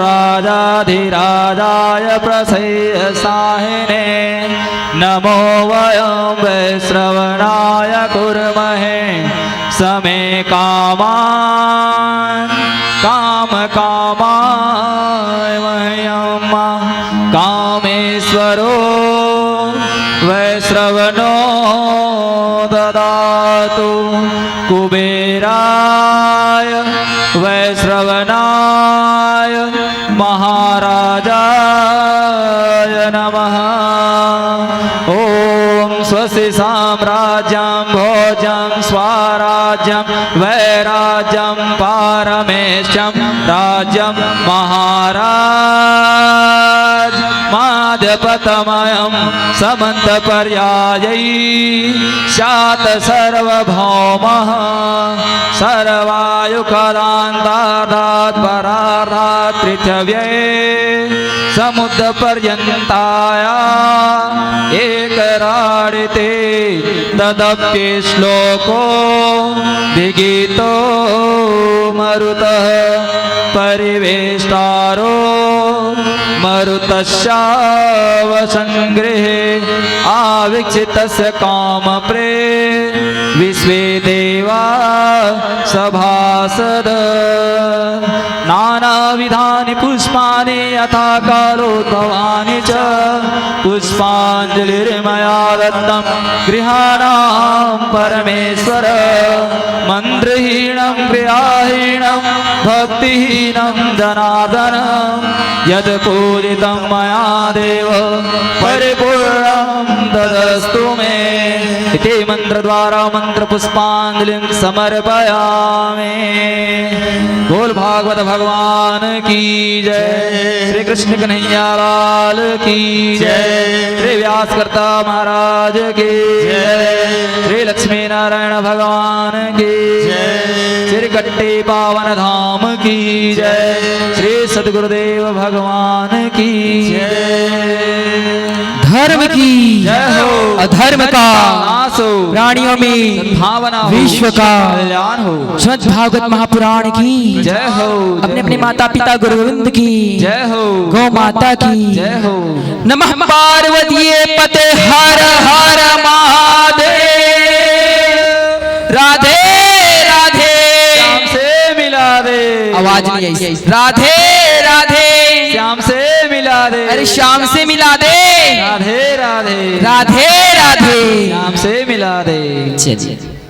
राजाधिराजाय प्रसेयसाहिने नमो वयं वैश्रवणाय कुर्महे समे कामान् कामकामाय मह्यं कामेश्वरो वैश्रवणो ददातु कुबेराय वैश्रवणाय महाराजाय नमः ॐ स्वस्ति साम्राज्यं भोजं स्वराज्यं वैराज्यं पारमेष्ठ्यं राज्यं महाराज माधपतमयं समन्तपर्यायै स्यात् सर्वभौमः सर्वायुकान्तादात् परार्धात् पृथिव्यै समुद्रपर्यन्ताया एकराडिते तदप्ये श्लोको विगीतो मरुतः परिवेष्टारो मरुतस्यावसङ्गृहे आवीक्षितस्य कामप्रे विश्वे देवा सभासद नानाविधानि पुष्पाणि यथा कालोद्भवानि च पुष्पाञ्जलिर्मया दत्तं गृहाणां परमेश्वर मन्त्रहीनं क्रियाहीनं भक्तिहीनं जनार्दन यद् पूजितं मया देव परिपूर्णं तदस्तु मे इति मंत्रद्वारा मंत्रपुष्पाञ्जलिं समर्पयामि। बोल भागवत भगवान की जय, श्री कृष्ण कन्हैया लाल की जय, श्री व्यासकर्ता महाराज की जय, श्री लक्ष्मी नारायण भगवान की जय, श्री कट्टी पावन धाम की जय, श्री सद्गुरुदेव भगवान की जय। धर्म की जय हो, अधर्म का नाश हो, प्राणियों में भावना हो, विश्व का कल्याण हो। श्रीमद् भागवत महापुराण की जय हो, अपने अपने माता पिता गुरु गोविंद की जय हो, गौ माता की जय हो। नमः पार्वती पते हर हर महादेव। राधे राधे। श्याम से मिला दे, आवाज नहीं आई। राधे राधे। श्याम से मिला दे, अरे श्याम से मिला दे। राधे राधे, राधे राधे। श्याम से मिला दे। चलिए।